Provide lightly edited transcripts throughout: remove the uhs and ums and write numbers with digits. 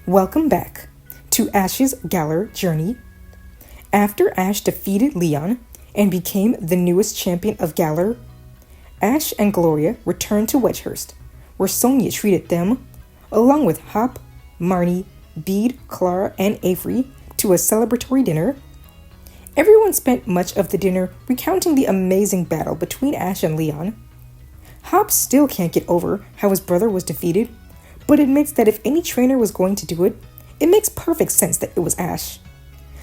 Welcome back to Ash's Galar journey. After Ash defeated Leon and became the newest champion of Galar, Ash and Gloria returned to Wedgehurst, where Sonia treated them, along with Hop, Marnie, Bede, Clara, and Avery, to a celebratory dinner. Everyone spent much of the dinner recounting the amazing battle between Ash and Leon. Hop still can't get over how his brother was defeated, but admits that if any trainer was going to do it, it makes perfect sense that it was Ash.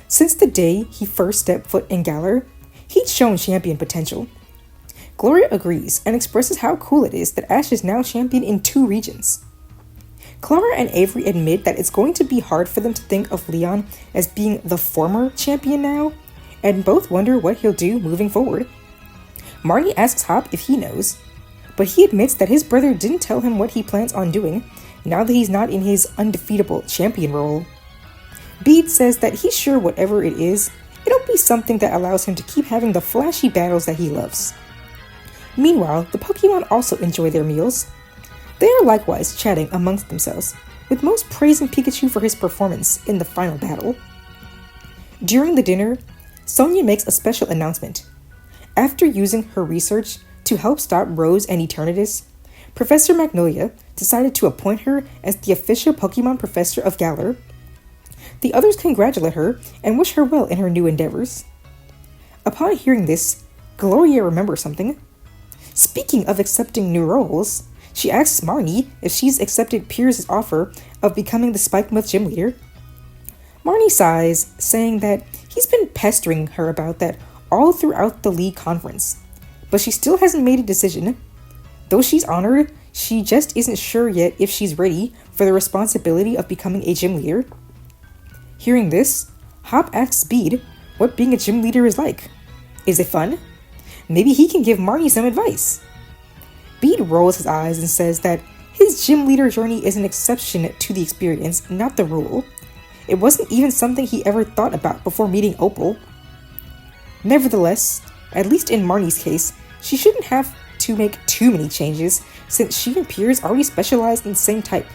Since the day he first stepped foot in Galar, he'd shown champion potential. Gloria agrees and expresses how cool it is that Ash is now champion in 2 regions. Clara and Avery admit that it's going to be hard for them to think of Leon as being the former champion now, and both wonder what he'll do moving forward. Marnie asks Hop if he knows, but he admits that his brother didn't tell him what he plans on doing now that he's not in his undefeatable champion role. Bede says that he's sure whatever it is, it'll be something that allows him to keep having the flashy battles that he loves. Meanwhile, the Pokémon also enjoy their meals. They are likewise chatting amongst themselves, with most praising Pikachu for his performance in the final battle. During the dinner, Sonia makes a special announcement. After using her research to help stop Rose and Eternatus, Professor Magnolia decided to appoint her as the official Pokemon Professor of Galar. The others congratulate her and wish her well in her new endeavors. Upon hearing this, Gloria remembers something. Speaking of accepting new roles, she asks Marnie if she's accepted Pierce's offer of becoming the Spikemuth gym leader. Marnie sighs, saying that he's been pestering her about that all throughout the league conference, but she still hasn't made a decision. Though she's honored, she just isn't sure yet if she's ready for the responsibility of becoming a gym leader. Hearing this, Hop asks Bede what being a gym leader is like. Is it fun? Maybe he can give Marnie some advice. Bede rolls his eyes and says that his gym leader journey is an exception to the experience, not the rule. It wasn't even something he ever thought about before meeting Opal. Nevertheless, at least in Marnie's case, she shouldn't have to make too many changes since she and Piers already specialize in the same type.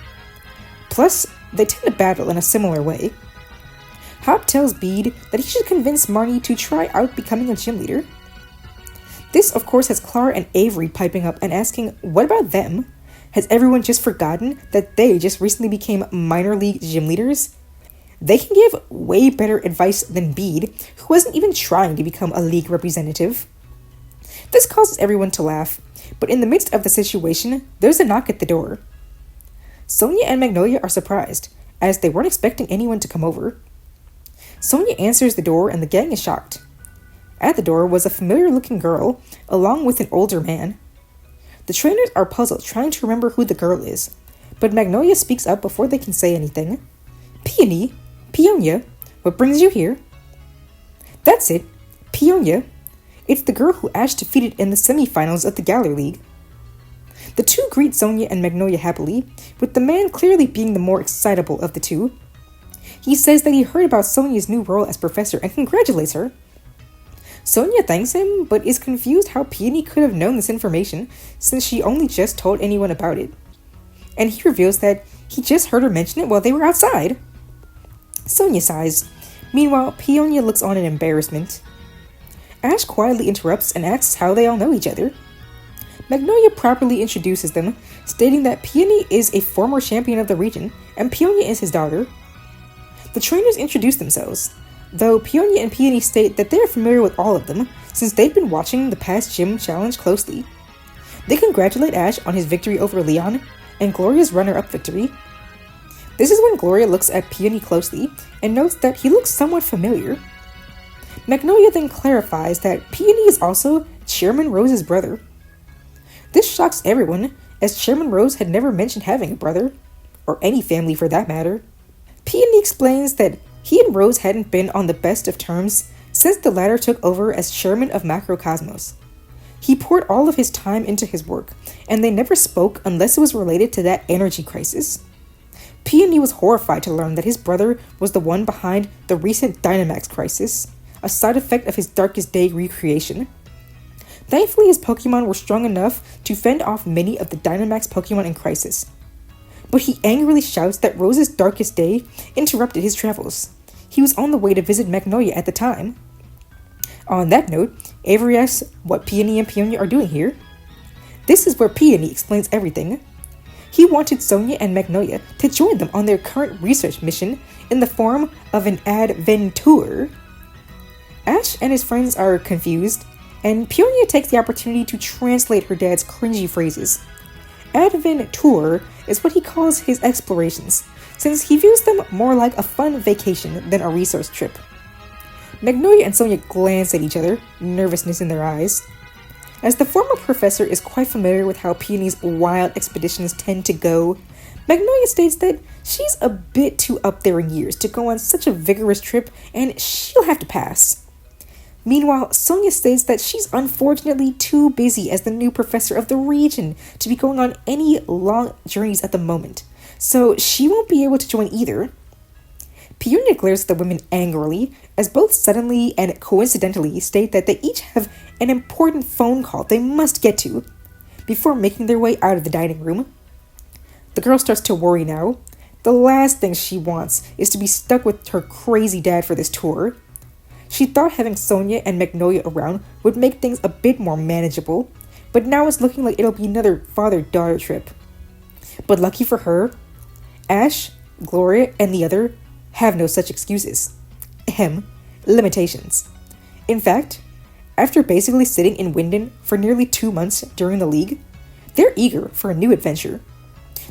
Plus, they tend to battle in a similar way. Hop tells Bede that he should convince Marnie to try out becoming a gym leader. This, of course, has Clara and Avery piping up and asking, what about them? Has everyone just forgotten that they just recently became minor league gym leaders? They can give way better advice than Bede, who wasn't even trying to become a league representative. This causes everyone to laugh, but in the midst of the situation, there's a knock at the door. Sonia and Magnolia are surprised, as they weren't expecting anyone to come over. Sonia answers the door and the gang is shocked. At the door was a familiar-looking girl, along with an older man. The trainers are puzzled trying to remember who the girl is, but Magnolia speaks up before they can say anything. Peony, Peonia, what brings you here? That's it, Peonia. It's the girl who Ash defeated in the semi-finals of the Galar League. The two greet Sonia and Magnolia happily, with the man clearly being the more excitable of the two. He says that he heard about Sonia's new role as professor and congratulates her. Sonia thanks him, but is confused how Peony could have known this information since she only just told anyone about it. And he reveals that he just heard her mention it while they were outside. Sonia sighs. Meanwhile, Peonia looks on in embarrassment. Ash quietly interrupts and asks how they all know each other. Magnolia properly introduces them, stating that Peony is a former champion of the region and Peonia is his daughter. The trainers introduce themselves, though Peonia and Peony state that they are familiar with all of them since they've been watching the past gym challenge closely. They congratulate Ash on his victory over Leon and Gloria's runner-up victory. This is when Gloria looks at Peony closely and notes that he looks somewhat familiar. Magnolia then clarifies that Peony is also Chairman Rose's brother. This shocks everyone, as Chairman Rose had never mentioned having a brother, or any family for that matter. Peony explains that he and Rose hadn't been on the best of terms since the latter took over as chairman of Macrocosmos. He poured all of his time into his work, and they never spoke unless it was related to that energy crisis. Peony was horrified to learn that his brother was the one behind the recent Dynamax Crisis, a side effect of his Darkest Day recreation. Thankfully, his Pokemon were strong enough to fend off many of the Dynamax Pokemon in Crisis. but he angrily shouts that Rose's darkest day interrupted his travels. He was on the way to visit Magnolia at the time. On that note, Avery asks what Peony and Peonia are doing here. This is where Peony explains everything. He wanted Sonia and Magnolia to join them on their current research mission in the form of an adventure. Ash and his friends are confused, and Peonia takes the opportunity to translate her dad's cringy phrases. Adventure is what he calls his explorations, since he views them more like a fun vacation than a research trip. Magnolia and Sonia glance at each other, nervousness in their eyes. As the former professor is quite familiar with how Peony's wild expeditions tend to go, Magnolia states that she's a bit too up there in years to go on such a vigorous trip and she'll have to pass. Meanwhile, Sonia states that she's unfortunately too busy as the new professor of the region to be going on any long journeys at the moment, so she won't be able to join either. Peonia glares at the women angrily, as both suddenly and coincidentally state that they each have an important phone call they must get to, before making their way out of the dining room. The girl starts to worry now. The last thing she wants is to be stuck with her crazy dad for this tour. She thought having Sonia and Magnolia around would make things a bit more manageable, but now it's looking like it'll be another father-daughter trip. But lucky for her, Ash, Gloria, and the other have no such excuses. Limitations. In fact, after basically sitting in Winden for nearly 2 months during the league, they're eager for a new adventure.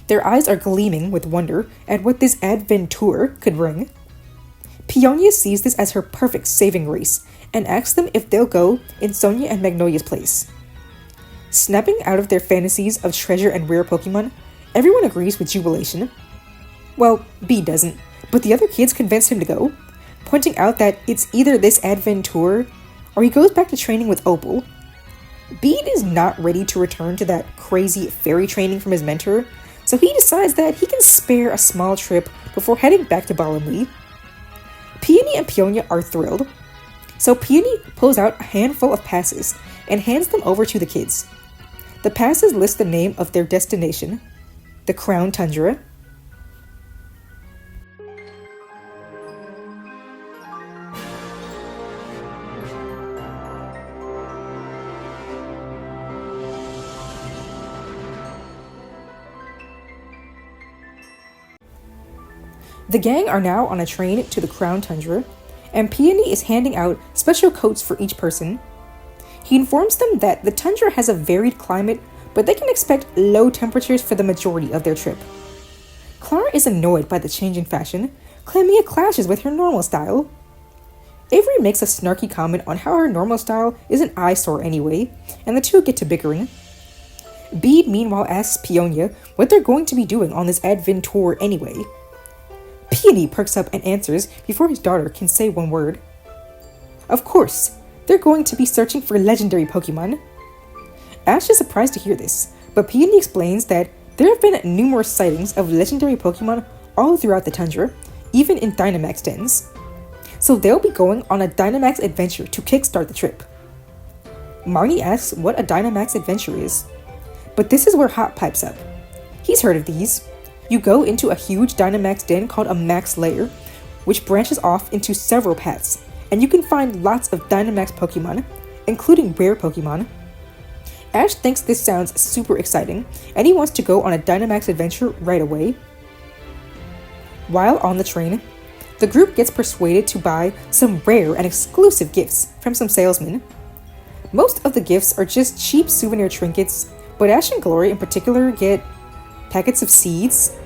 Their eyes are gleaming with wonder at what this adventure could bring. Peonia sees this as her perfect saving grace and asks them if they'll go in Sonia and Magnolia's place. Snapping out of their fantasies of treasure and rare Pokemon, everyone agrees with jubilation. Well, Bede doesn't, but the other kids convince him to go, pointing out that it's either this adventure or he goes back to training with Opal. Bede is not ready to return to that crazy fairy training from his mentor, so he decides that he can spare a small trip before heading back to Balamii. Peony and Peonia are thrilled, so Peony pulls out a handful of passes and hands them over to the kids. The passes list the name of their destination, the Crown Tundra. The gang are now on a train to the Crown Tundra, and Peony is handing out special coats for each person. He informs them that the tundra has a varied climate, but they can expect low temperatures for the majority of their trip. Clara is annoyed by the change in fashion, claiming it clashes with her normal style. Avery makes a snarky comment on how her normal style is an eyesore anyway, and the two get to bickering. Bede meanwhile asks Peonia what they're going to be doing on this adventure anyway. Peony perks up and answers before his daughter can say one word. Of course, they're going to be searching for legendary Pokemon. Ash is surprised to hear this, but Peony explains that there have been numerous sightings of legendary Pokemon all throughout the tundra, even in Dynamax dens. So they'll be going on a Dynamax Adventure to kickstart the trip. Marnie asks what a Dynamax Adventure is, but this is where Hot pipes up. He's heard of these. You go into a huge Dynamax den called a Max Lair, which branches off into several paths, and you can find lots of Dynamax Pokemon, including rare Pokemon. Ash thinks this sounds super exciting, and he wants to go on a Dynamax adventure right away. While on the train, the group gets persuaded to buy some rare and exclusive gifts from some salesmen. Most of the gifts are just cheap souvenir trinkets, but Ash and Gloria in particular get packets of seeds.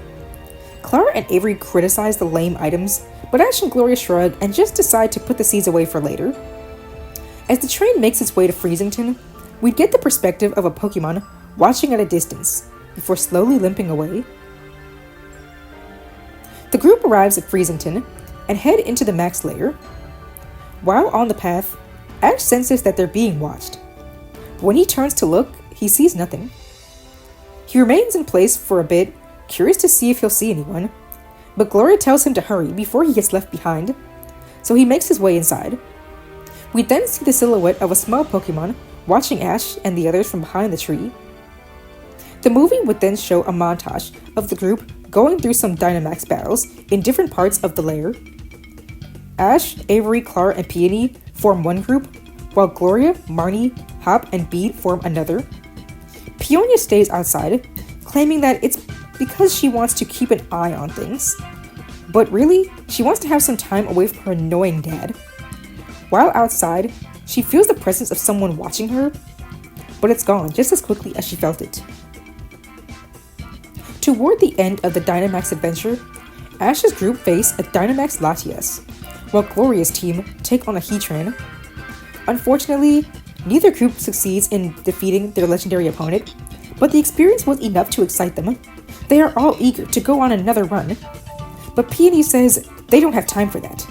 Clara and Avery criticize the lame items, but Ash and Gloria shrug and just decide to put the seeds away for later. As the train makes its way to Freezington, we get the perspective of a Pokemon watching at a distance, before slowly limping away. The group arrives at Freezington and head into the Max Lair. While on the path, Ash senses that they're being watched. When he turns to look, he sees nothing. He remains in place for a bit, curious to see if he'll see anyone, but Gloria tells him to hurry before he gets left behind, so he makes his way inside. We then see the silhouette of a small Pokemon watching Ash and the others from behind the tree. The movie would then show a montage of the group going through some Dynamax battles in different parts of the lair. Ash, Avery, Clara, and Peony form one group, while Gloria, Marnie, Hop, and Bede form another. Peonia stays outside, claiming that it's because she wants to keep an eye on things. But really, she wants to have some time away from her annoying dad. While outside, she feels the presence of someone watching her, but it's gone just as quickly as she felt it. Toward the end of the Dynamax Adventure, Ash's group face a Dynamax Latias, while Gloria's team take on a Heatran. Unfortunately, neither group succeeds in defeating their legendary opponent, but the experience was enough to excite them. They are all eager to go on another run, but Peony says they don't have time for that.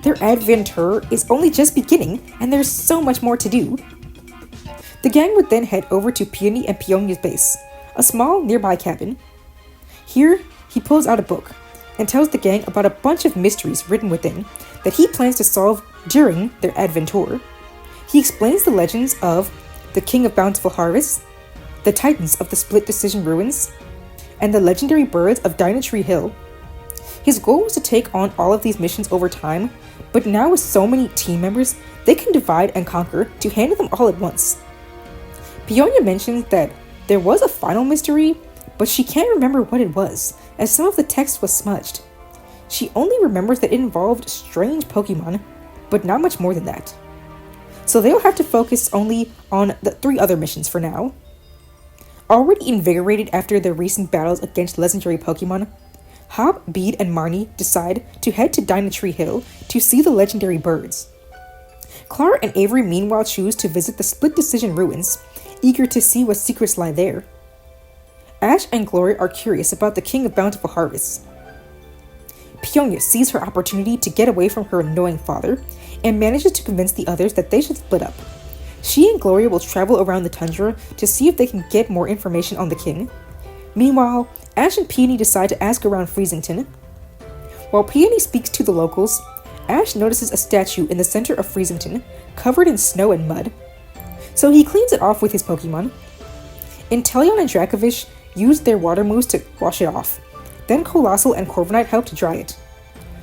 Their adventure is only just beginning, and there's so much more to do. The gang would then head over to Peony and Peonia's base, a small nearby cabin. Here, he pulls out a book and tells the gang about a bunch of mysteries written within that he plans to solve during their adventure. He explains the legends of the King of Bountiful Harvests, the Titans of the Split Decision Ruins, and the legendary birds of Dynatree Hill. His goal was to take on all of these missions over time, but now with so many team members, they can divide and conquer to handle them all at once. Peonia mentions that there was a final mystery, but she can't remember what it was, as some of the text was smudged. She only remembers that it involved strange Pokémon, but not much more than that. So they'll have to focus only on the 3 other missions for now. Already invigorated after their recent battles against legendary Pokémon, Hop, Bede, and Marnie decide to head to Dynatree Hill to see the legendary birds. Clara and Avery meanwhile choose to visit the Split Decision Ruins, eager to see what secrets lie there. Ash and Gloria are curious about the King of Bountiful Harvests. Peonia sees her opportunity to get away from her annoying father and manages to convince the others that they should split up. She and Gloria will travel around the tundra to see if they can get more information on the king. Meanwhile, Ash and Peony decide to ask around Freezington. While Peony speaks to the locals, Ash notices a statue in the center of Freezington, covered in snow and mud. So he cleans it off with his Pokemon. Inteleon and Dracovish use their water moves to wash it off. Then Colossal and Corviknight help to dry it.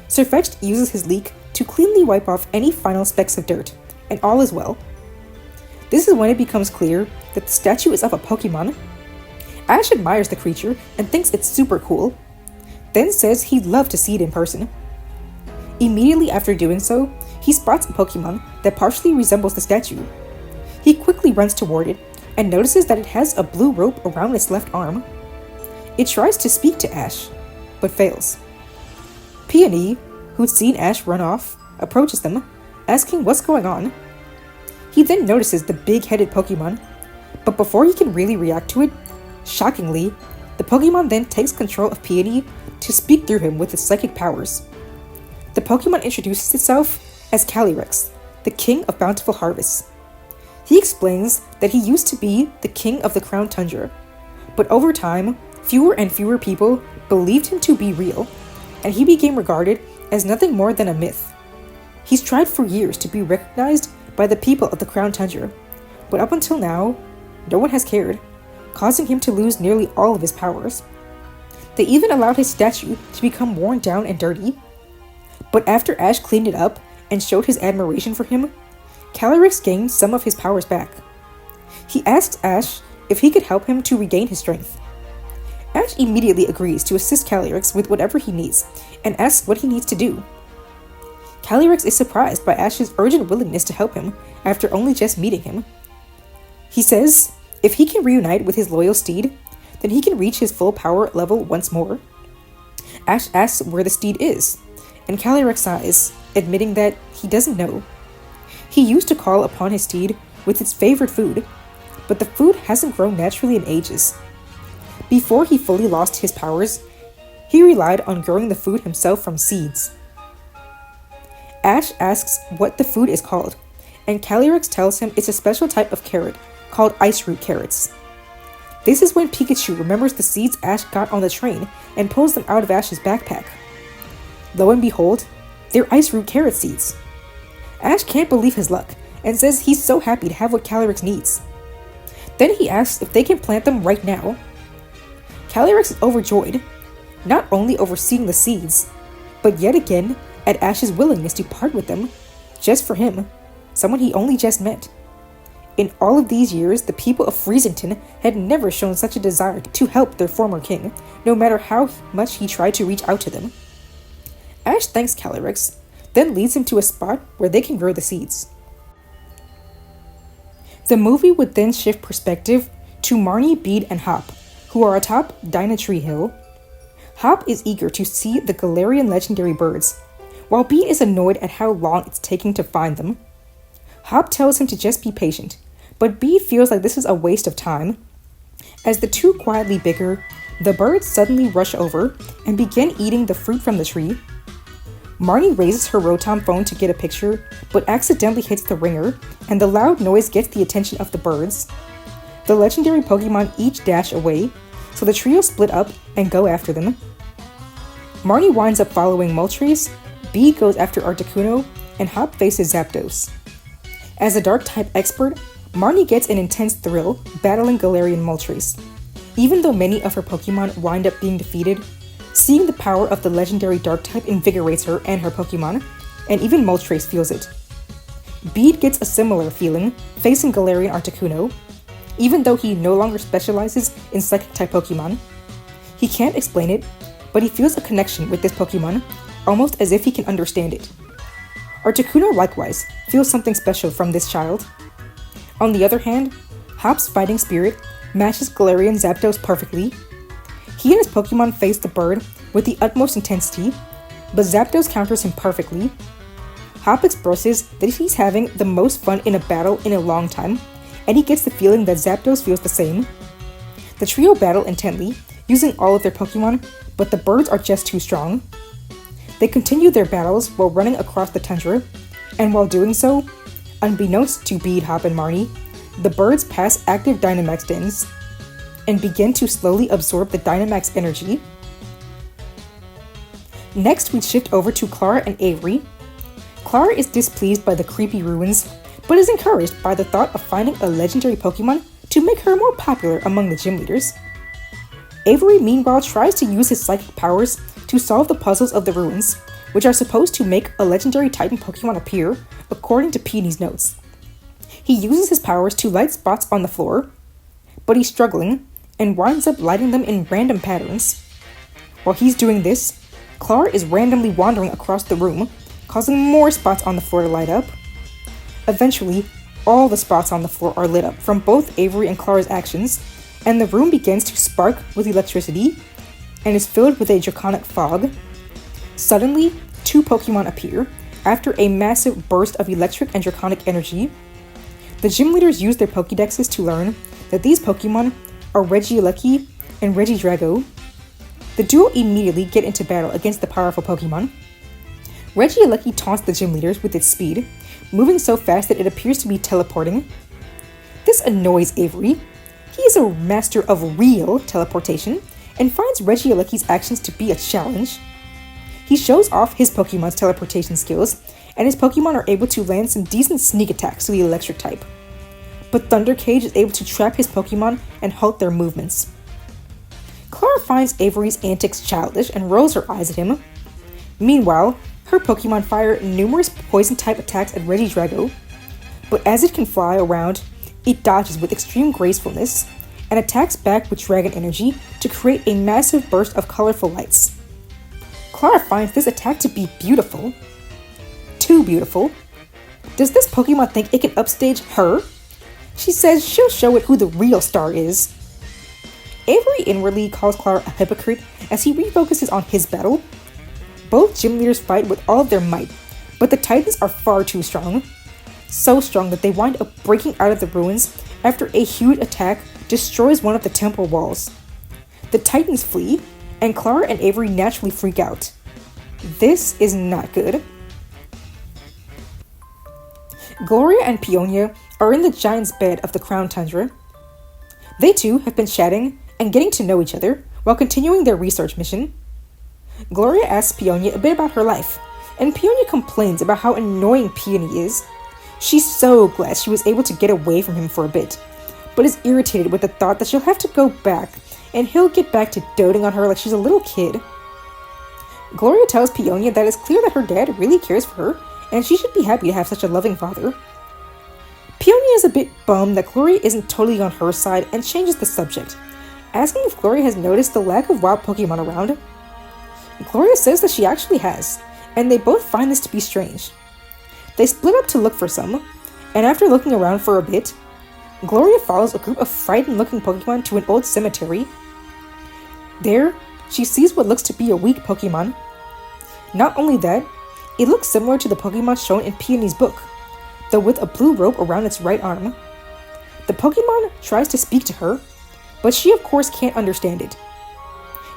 Sirfetch'd uses his leek to cleanly wipe off any final specks of dirt, and all is well. This is when it becomes clear that the statue is of a Pokemon. Ash admires the creature and thinks it's super cool, then says he'd love to see it in person. Immediately after doing so, he spots a Pokemon that partially resembles the statue. He quickly runs toward it and notices that it has a blue rope around its left arm. It tries to speak to Ash, but fails. Peony, who'd seen Ash run off, approaches them, asking what's going on. He then notices the big-headed Pokemon, but before he can really react to it, shockingly, the Pokemon then takes control of Peony to speak through him with its psychic powers. The Pokemon introduces itself as Calyrex, the King of Bountiful Harvests. He explains that he used to be the king of the Crown Tundra, but over time, fewer and fewer people believed him to be real, and he became regarded as nothing more than a myth. He's tried for years to be recognized by the people of the Crown Tundra, but up until now, no one has cared, causing him to lose nearly all of his powers. They even allowed his statue to become worn down and dirty. But after Ash cleaned it up and showed his admiration for him, Calyrex gained some of his powers back. He asks Ash if he could help him to regain his strength. Ash immediately agrees to assist Calyrex with whatever he needs and asks what he needs to do. Calyrex is surprised by Ash's urgent willingness to help him after only just meeting him. He says if he can reunite with his loyal Steed, then he can reach his full power level once more. Ash asks where the Steed is, and Calyrex sighs, admitting that he doesn't know. He used to call upon his Steed with its favorite food, but the food hasn't grown naturally in ages. Before he fully lost his powers, he relied on growing the food himself from seeds. Ash asks what the food is called, and Calyrex tells him it's a special type of carrot called ice root carrots. This is when Pikachu remembers the seeds Ash got on the train and pulls them out of Ash's backpack. Lo and behold, they're ice root carrot seeds. Ash can't believe his luck and says he's so happy to have what Calyrex needs. Then he asks if they can plant them right now. Calyrex is overjoyed, not only overseeing the seeds, but yet again at Ash's willingness to part with them, just for him, someone he only just met. In all of these years, the people of Freezington had never shown such a desire to help their former king, no matter how much he tried to reach out to them. Ash thanks Calyrex, then leads him to a spot where they can grow the seeds. The movie would then shift perspective to Marnie, Bede, and Hop, who are atop Dynatree Hill. Hop is eager to see the Galarian legendary birds, while Bede is annoyed at how long it's taking to find them. Hop tells him to just be patient, but Bede feels like this is a waste of time. As the two quietly bicker, the birds suddenly rush over and begin eating the fruit from the tree. Marnie raises her Rotom phone to get a picture, but accidentally hits the ringer, and the loud noise gets the attention of the birds. The legendary Pokemon each dash away, so the trio split up and go after them. Marnie winds up following Moltres, Bede goes after Articuno, and Hop faces Zapdos. As a Dark-type expert, Marnie gets an intense thrill battling Galarian Moltres. Even though many of her Pokemon wind up being defeated, seeing the power of the legendary Dark-type invigorates her and her Pokemon, and even Moltres feels it. Bede gets a similar feeling facing Galarian Articuno, even though he no longer specializes in Psychic-type Pokemon. He can't explain it, but he feels a connection with this Pokemon, almost as if he can understand it. Articuno likewise feels something special from this child. On the other hand, Hop's fighting spirit matches Galarian Zapdos perfectly. He and his Pokemon face the bird with the utmost intensity, but Zapdos counters him perfectly. Hop expresses that he's having the most fun in a battle in a long time, and he gets the feeling that Zapdos feels the same. The trio battle intently, using all of their Pokemon, but the birds are just too strong. They continue their battles while running across the tundra, and while doing so, unbeknownst to Bede, Hop, and Marnie, the birds pass active Dynamax dens and begin to slowly absorb the Dynamax energy. Next, we shift over to Clara and Avery. Clara is displeased by the creepy ruins, but is encouraged by the thought of finding a legendary Pokemon to make her more popular among the gym leaders. Avery, meanwhile, tries to use his psychic powers to solve the puzzles of the ruins, which are supposed to make a legendary Titan Pokemon appear, according to Peony's notes. He uses his powers to light spots on the floor, but he's struggling and winds up lighting them in random patterns. While he's doing this, Clara is randomly wandering across the room, causing more spots on the floor to light up. Eventually, all the spots on the floor are lit up from both Avery and Clara's actions, and the room begins to spark with electricity and is filled with a draconic fog. Suddenly, two Pokemon appear after a massive burst of electric and draconic energy. The gym leaders use their Pokédexes to learn that these Pokemon are Regieleki and Regidrago. The duo immediately get into battle against the powerful Pokemon. Regieleki taunts the gym leaders with its speed, moving so fast that it appears to be teleporting. This annoys Avery. He is a master of real teleportation and finds Regieleki's actions to be a challenge. He shows off his Pokemon's teleportation skills, and his Pokemon are able to land some decent sneak attacks to the electric type. But Thundercage is able to trap his Pokemon and halt their movements. Clara finds Avery's antics childish and rolls her eyes at him. Meanwhile, her Pokemon fire numerous poison-type attacks at Regidrago, but as it can fly around, it dodges with extreme gracefulness and attacks back with Dragon Energy to create a massive burst of colorful lights. Clara finds this attack to be beautiful. Too beautiful. Does this Pokemon think it can upstage her? She says she'll show it who the real star is. Avery inwardly calls Clara a hypocrite as he refocuses on his battle. Both gym leaders fight with all of their might, but the Titans are far too strong. So strong that they wind up breaking out of the ruins after a huge attack destroys one of the temple walls. The Titans flee, and Clara and Avery naturally freak out. This is not good. Gloria and Peonia are in the giant's bed of the Crown Tundra. They two have been chatting and getting to know each other while continuing their research mission. Gloria asks Peonia a bit about her life, and Peonia complains about how annoying Peony is. She's so glad she was able to get away from him for a bit, but is irritated with the thought that she'll have to go back, and he'll get back to doting on her like she's a little kid. Gloria tells Peonia that it's clear that her dad really cares for her, and she should be happy to have such a loving father. Peonia is a bit bummed that Gloria isn't totally on her side and changes the subject, asking if Gloria has noticed the lack of wild Pokemon around. Gloria says that she actually has, and they both find this to be strange. They split up to look for some, and after looking around for a bit, Gloria follows a group of frightened-looking Pokemon to an old cemetery. There, she sees what looks to be a weak Pokemon. Not only that, it looks similar to the Pokemon shown in Peony's book, though with a blue rope around its right arm. The Pokemon tries to speak to her, but she of course can't understand it.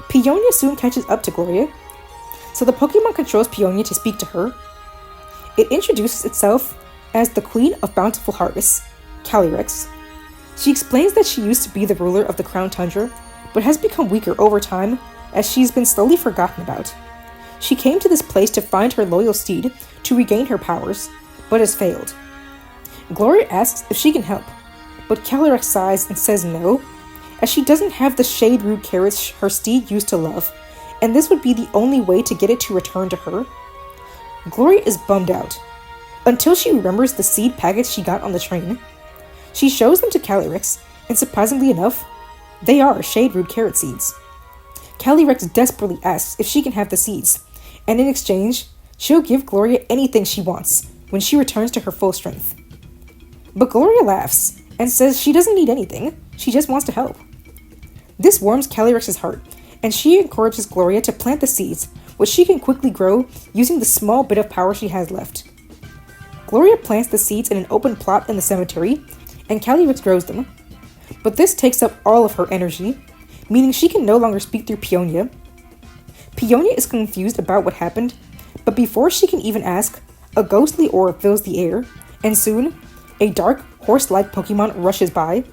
Peonia soon catches up to Gloria, so the Pokemon controls Peonia to speak to her. It introduces itself as the Queen of Bountiful Harvests, Calyrex. She explains that she used to be the ruler of the Crown Tundra, but has become weaker over time as she's been slowly forgotten about. She came to this place to find her loyal Steed to regain her powers, but has failed. Gloria asks if she can help, but Calyrex sighs and says no, as she doesn't have the shade root carrots her Steed used to love, and this would be the only way to get it to return to her. Gloria is bummed out, until she remembers the seed packets she got on the train. She shows them to Calyrex, and surprisingly enough, they are shade root carrot seeds. Calyrex desperately asks if she can have the seeds, and in exchange, she'll give Gloria anything she wants when she returns to her full strength. But Gloria laughs and says she doesn't need anything, she just wants to help. This warms Calyrex's heart, and she encourages Gloria to plant the seeds, which she can quickly grow using the small bit of power she has left. Gloria plants the seeds in an open plot in the cemetery, and Calyrex grows them. But this takes up all of her energy, meaning she can no longer speak through Peonia. Peonia is confused about what happened, but before she can even ask, a ghostly aura fills the air, and soon, a dark, horse-like Pokemon rushes by.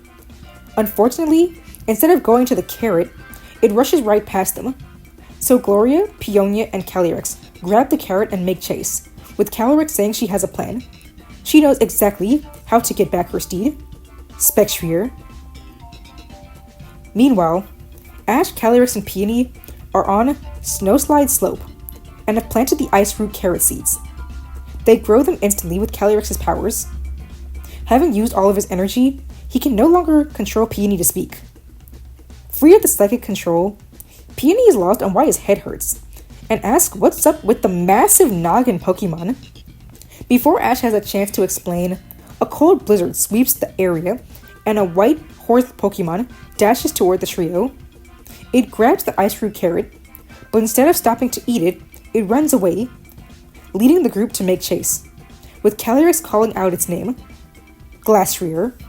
Unfortunately, instead of going to the carrot, it rushes right past them. So Gloria, Peonia, and Calyrex grab the carrot and make chase, with Calyrex saying she has a plan. She knows exactly how to get back her Steed, Spectrier. Meanwhile, Ash, Calyrex, and Peony are on Snowslide Slope and have planted the ice root carrot seeds. They grow them instantly with Calyrex's powers. Having used all of his energy, he can no longer control Peony to speak. Free of the psychic control, Peony is lost on why his head hurts, and asks what's up with the massive noggin Pokemon. Before Ash has a chance to explain, a cold blizzard sweeps the area, and a white horse Pokemon dashes toward the trio. It grabs the ice root carrot, but instead of stopping to eat it, it runs away, leading the group to make chase, with Calyrex calling out its name, Glastrier.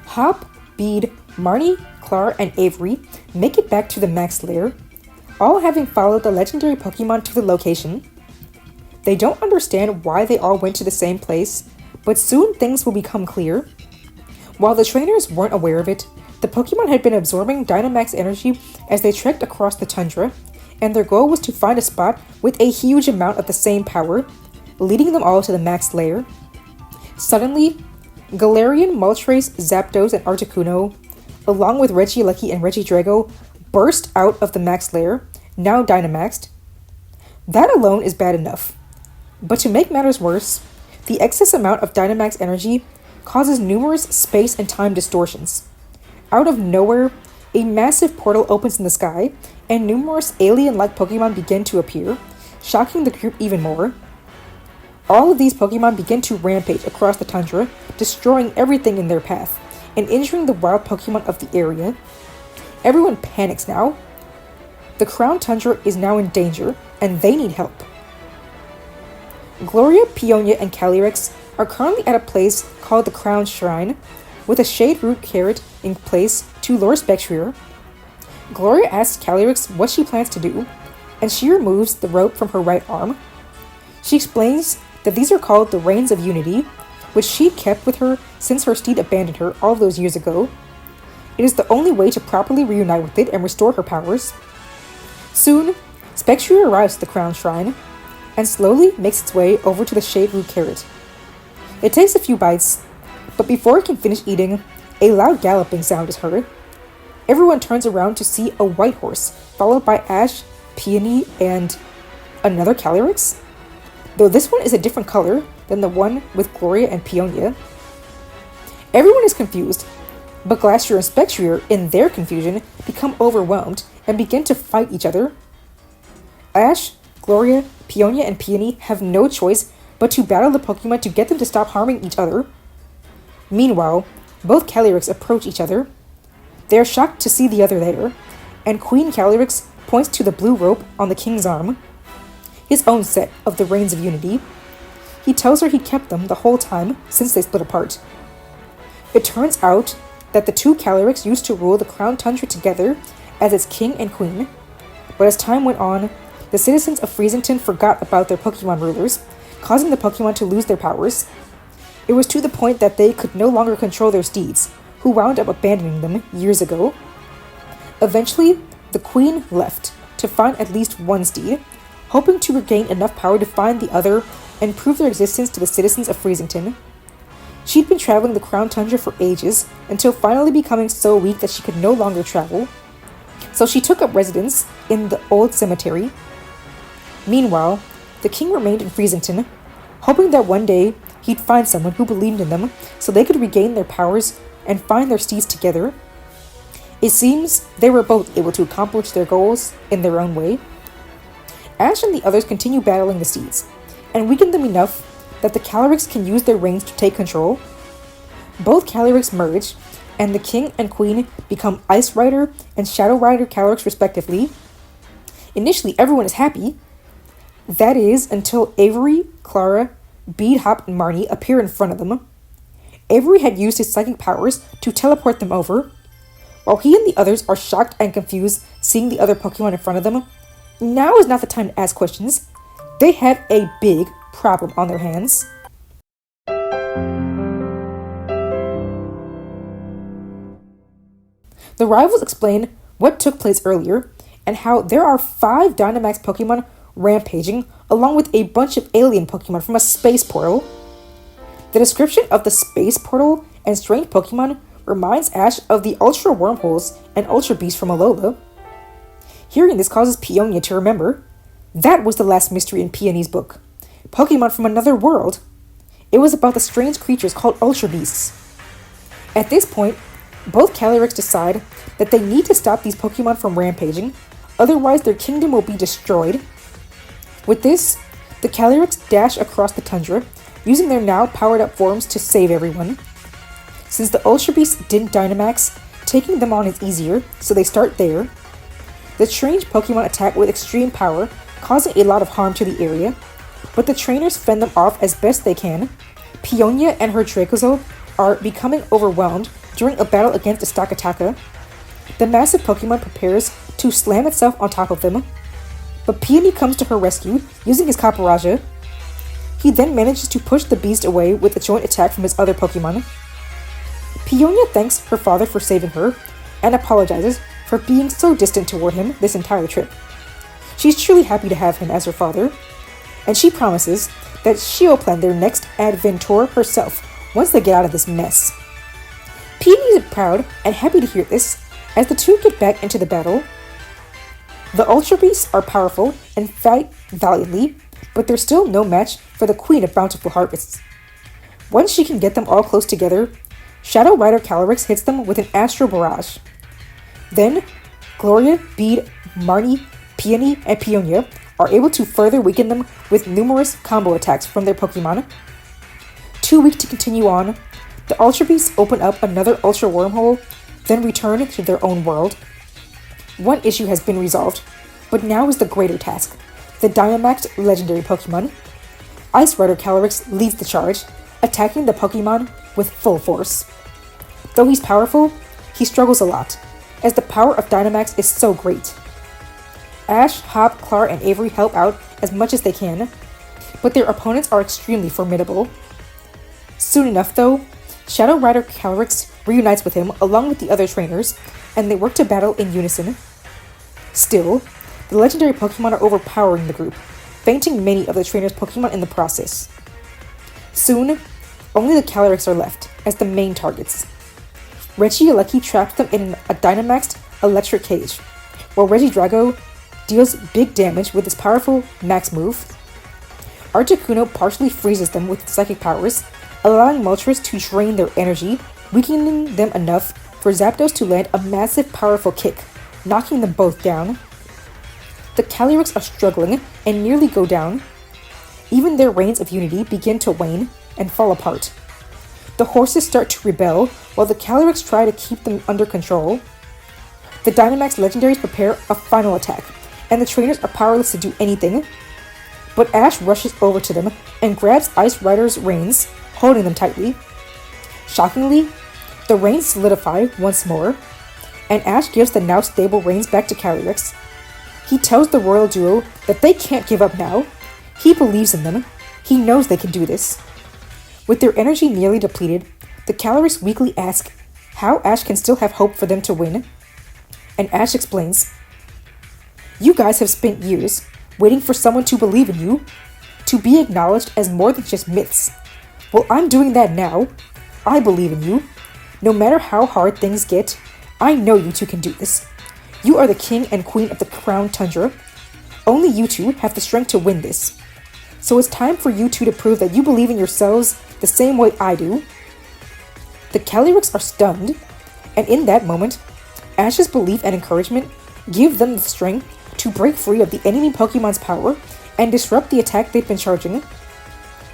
Hop, Bede, Marnie, Clar, and Avery make it back to the Max Lair, all having followed the legendary Pokemon to the location. They don't understand why they all went to the same place, but soon things will become clear. While the trainers weren't aware of it, the Pokemon had been absorbing Dynamax energy as they trekked across the tundra, and their goal was to find a spot with a huge amount of the same power, leading them all to the Max Lair. Suddenly, Galarian, Moltres, Zapdos, and Articuno, along with Regieleki and Regidrago, burst out of the Max Lair, now Dynamaxed. That alone is bad enough. But to make matters worse, the excess amount of Dynamax energy causes numerous space and time distortions. Out of nowhere, a massive portal opens in the sky, and numerous alien-like Pokemon begin to appear, shocking the group even more. All of these Pokemon begin to rampage across the tundra, destroying everything in their path, and injuring the wild Pokemon of the area. Everyone panics now. The Crown Tundra is now in danger, and they need help. Gloria, Peonia, and Calyrex are currently at a place called the Crown Shrine, with a shade root carrot in place to lure Spectrier. Gloria asks Calyrex what she plans to do, and she removes the rope from her right arm. She explains that these are called the Reins of Unity, which she'd kept with her since her Steed abandoned her all those years ago. It is the only way to properly reunite with it and restore her powers. Soon, Spectrier arrives at the Crown Shrine, and slowly makes its way over to the shade root carrot. It takes a few bites, but before it can finish eating, a loud galloping sound is heard. Everyone turns around to see a white horse, followed by Ash, Peony, and another Calyrex, though this one is a different color than the one with Gloria and Peonia. Everyone is confused, but Glacier and Spectrier, in their confusion, become overwhelmed and begin to fight each other. Ash, Gloria, Peonia, and Peony have no choice but to battle the Pokemon to get them to stop harming each other. Meanwhile, both Calyrex approach each other. They are shocked to see the other there, and Queen Calyrex points to the blue rope on the king's arm, his own set of the Reins of Unity. He tells her he kept them the whole time since they split apart. It turns out that the two Calyrex used to rule the Crown Tundra together as its king and queen, but as time went on, the citizens of Freezington forgot about their Pokemon rulers, causing the Pokemon to lose their powers. It was to the point that they could no longer control their steeds, who wound up abandoning them years ago. Eventually, the queen left to find at least one steed, hoping to regain enough power to find the other and prove their existence to the citizens of Freezington. She'd been traveling the Crown Tundra for ages, until finally becoming so weak that she could no longer travel. So she took up residence in the old cemetery. Meanwhile, the king remained in Freezington, hoping that one day he'd find someone who believed in them so they could regain their powers and find their steeds together. It seems they were both able to accomplish their goals in their own way. Ash and the others continue battling the steeds, and weaken them enough that the Calyrex can use their reins to take control. Both Calyrex merge, and the king and queen become Ice Rider and Shadow Rider Calyrex respectively. Initially, everyone is happy. That is, until Avery, Clara, Bede, Hop, and Marnie appear in front of them. Avery had used his psychic powers to teleport them over. While he and the others are shocked and confused seeing the other Pokemon in front of them, now is not the time to ask questions. They have a big problem on their hands. The rivals explain what took place earlier and how there are 5 Dynamax Pokemon rampaging along with a bunch of alien Pokemon from a space portal. The description of the space portal and strange Pokemon reminds Ash of the Ultra Wormholes and Ultra Beasts from Alola. Hearing this causes Peonia to remember. That was the last mystery in Peony's book. Pokemon from another world. It was about the strange creatures called Ultra Beasts. At this point, both Calyrex decide that they need to stop these Pokemon from rampaging, otherwise their kingdom will be destroyed. With this, the Calyrex dash across the tundra, using their now powered-up forms to save everyone. Since the Ultra Beasts didn't Dynamax, taking them on is easier, so they start there. The strange Pokemon attack with extreme power, causing a lot of harm to the area, but the trainers fend them off as best they can. Peonia and her Dracozolt are becoming overwhelmed during a battle against a Stakataka. The massive Pokemon prepares to slam itself on top of them, but Peony comes to her rescue using his Caparaja. He then manages to push the beast away with a joint attack from his other Pokemon. Peonia thanks her father for saving her, and apologizes for being so distant toward him this entire trip. She's truly happy to have him as her father, and she promises that she'll plan their next adventure herself once they get out of this mess. Peony is proud and happy to hear this as the two get back into the battle. The Ultra Beasts are powerful and fight valiantly, but they're still no match for the Queen of Bountiful Harvests. Once she can get them all close together, Shadow Rider Calyrex hits them with an Astro Barrage. Then, Gloria, Bede, Marnie, Peony, and Peonia are able to further weaken them with numerous combo attacks from their Pokemon. Too weak to continue on, the Ultra Beasts open up another Ultra Wormhole, then return to their own world. One issue has been resolved, but now is the greater task: the Dynamax legendary Pokemon. Ice Rider Calyrex leads the charge, attacking the Pokemon with full force. Though he's powerful, he struggles a lot, as the power of Dynamax is so great. Ash, Hop, Clara, and Avery help out as much as they can, but their opponents are extremely formidable. Soon enough though, Shadow Rider Calyrex reunites with him along with the other trainers, and they work to battle in unison. Still, the legendary Pokemon are overpowering the group, fainting many of the trainers' Pokemon in the process. Soon, only the Calyrex are left as the main targets. Regieleki traps them in a Dynamaxed electric cage, while Regidrago deals big damage with his powerful max move. Articuno partially freezes them with psychic powers, allowing Moltres to drain their energy, weakening them enough for Zapdos to land a massive powerful kick, knocking them both down. The Calyrex are struggling and nearly go down. Even their reigns of unity begin to wane and fall apart. The horses start to rebel while the Calyrex try to keep them under control. The Dynamax legendaries prepare a final attack, and the trainers are powerless to do anything. But Ash rushes over to them and grabs Ice Rider's reins, holding them tightly. Shockingly, the reins solidify once more, and Ash gives the now stable reins back to Calyrex. He tells the royal duo that they can't give up now. He believes in them. He knows they can do this. With their energy nearly depleted, the Calyrex weakly ask how Ash can still have hope for them to win. And Ash explains, "You guys have spent years waiting for someone to believe in you, to be acknowledged as more than just myths. Well, I'm doing that now. I believe in you. No matter how hard things get, I know you two can do this. You are the king and queen of the Crown Tundra. Only you two have the strength to win this. So it's time for you two to prove that you believe in yourselves the same way I do." The Calyrex are stunned, and in that moment, Ash's belief and encouragement give them the strength to break free of the enemy Pokemon's power and disrupt the attack they've been charging.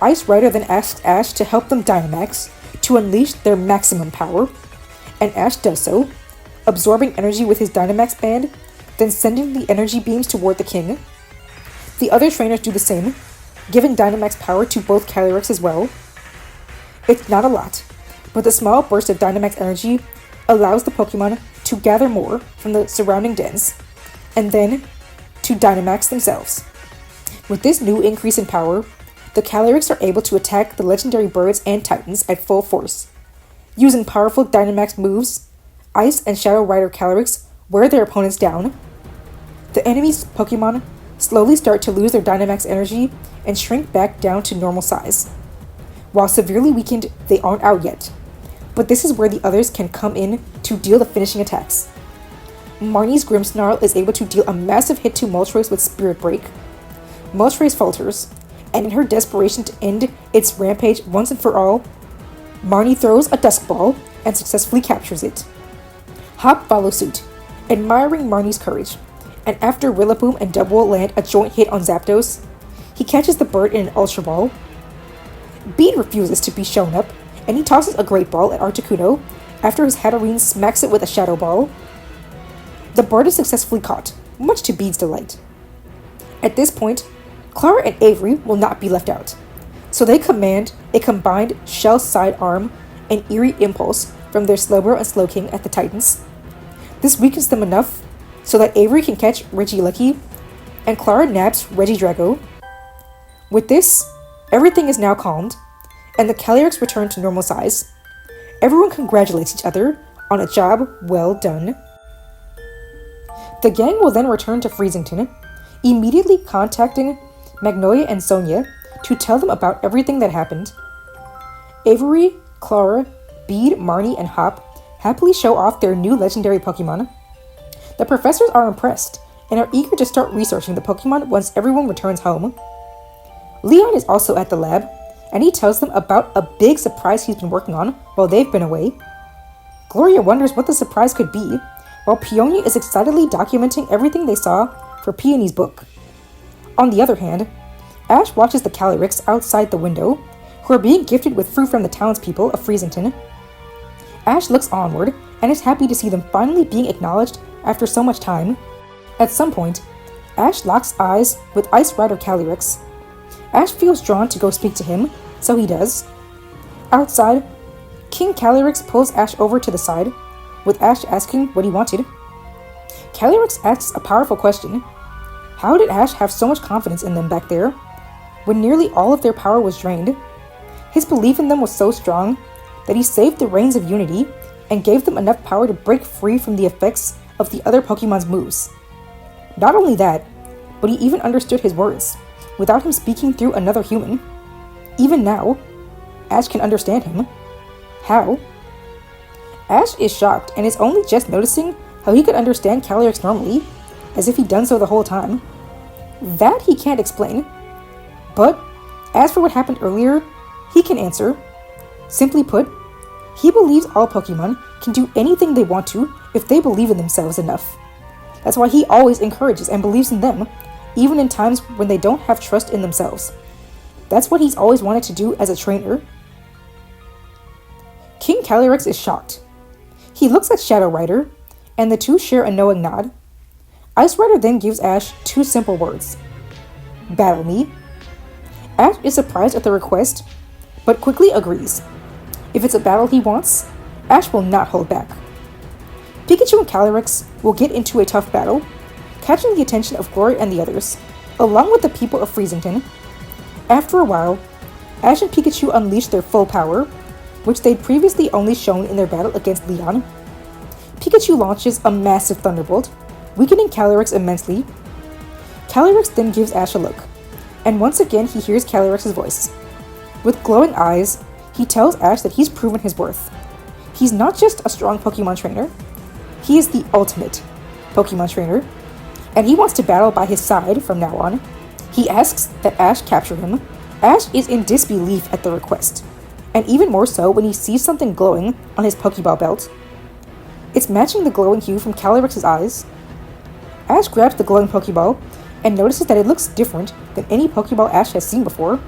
Ice Rider then asks Ash to help them Dynamax to unleash their maximum power, and Ash does so, absorbing energy with his Dynamax band, then sending the energy beams toward the king. The other trainers do the same, giving Dynamax power to both Calyrex as well. It's not a lot, but the small burst of Dynamax energy allows the Pokemon to gather more from the surrounding dens, and then to Dynamax themselves. With this new increase in power, the Calyrex are able to attack the legendary birds and Titans at full force. Using powerful Dynamax moves, Ice and Shadow Rider Calyrex wear their opponents down. The enemy's Pokemon slowly start to lose their Dynamax energy and shrink back down to normal size. While severely weakened, they aren't out yet, but this is where the others can come in to deal the finishing attacks. Marnie's Grimmsnarl is able to deal a massive hit to Moltres with Spirit Break. Moltres falters, and in her desperation to end its rampage once and for all, Marnie throws a Dusk Ball and successfully captures it. Hop follows suit, admiring Marnie's courage, and after Rillaboom and Double land a joint hit on Zapdos, he catches the bird in an Ultra Ball. Beat refuses to be shown up, and he tosses a Great Ball at Articuno after his Hatterene smacks it with a Shadow Ball. The bird is successfully caught, much to Beat's delight. At this point, Clara and Avery will not be left out, so they command a combined Shell Sidearm and Eerie Impulse from their Slowbro and Slowking at the Titans. This weakens them enough so that Avery can catch Regieleki, and Clara nabs Regidrago. With this, everything is now calmed, and the Calyrex return to normal size. Everyone congratulates each other on a job well done. The gang will then return to Freezington, immediately contacting Magnolia and Sonia to tell them about everything that happened. Avery, Clara, Bede, Marnie, and Hop happily show off their new legendary Pokemon. The professors are impressed and are eager to start researching the Pokemon once everyone returns home. Leon is also at the lab, and he tells them about a big surprise he's been working on while they've been away. Gloria wonders what the surprise could be, while Peonia is excitedly documenting everything they saw for Peony's book. On the other hand, Ash watches the Calyrex outside the window, who are being gifted with fruit from the townspeople of Freezington. Ash looks onward and is happy to see them finally being acknowledged after so much time. At some point, Ash locks eyes with Ice Rider Calyrex. Ash feels drawn to go speak to him, so he does. Outside, King Calyrex pulls Ash over to the side, with Ash asking what he wanted. Calyrex asks a powerful question. How did Ash have so much confidence in them back there, when nearly all of their power was drained? His belief in them was so strong that he saved the Reigns of Unity and gave them enough power to break free from the effects of the other Pokemon's moves. Not only that, but he even understood his words, without him speaking through another human. Even now, Ash can understand him. How? Ash is shocked and is only just noticing how he could understand Calyrex normally, as if he'd done so the whole time. That he can't explain. But as for what happened earlier, he can answer. Simply put, he believes all Pokemon can do anything they want to if they believe in themselves enough. That's why he always encourages and believes in them, even in times when they don't have trust in themselves. That's what he's always wanted to do as a trainer. King Calyrex is shocked. He looks at Shadow Rider, and the two share a knowing nod. Ice Rider then gives Ash two simple words. Battle me. Ash is surprised at the request, but quickly agrees. If it's a battle he wants, Ash will not hold back. Pikachu and Calyrex will get into a tough battle, catching the attention of Gloria and the others, along with the people of Freezington. After a while, Ash and Pikachu unleash their full power, which they'd previously only shown in their battle against Leon. Pikachu launches a massive thunderbolt, weakening Calyrex immensely. Calyrex then gives Ash a look, and once again he hears Calyrex's voice. With glowing eyes, he tells Ash that he's proven his worth. He's not just a strong Pokemon trainer, he is the ultimate Pokemon trainer, and he wants to battle by his side from now on. He asks that Ash capture him. Ash is in disbelief at the request, and even more so when he sees something glowing on his Pokeball belt. It's matching the glowing hue from Calyrex's eyes. Ash grabs the glowing Pokeball and notices that it looks different than any Pokeball Ash has seen before.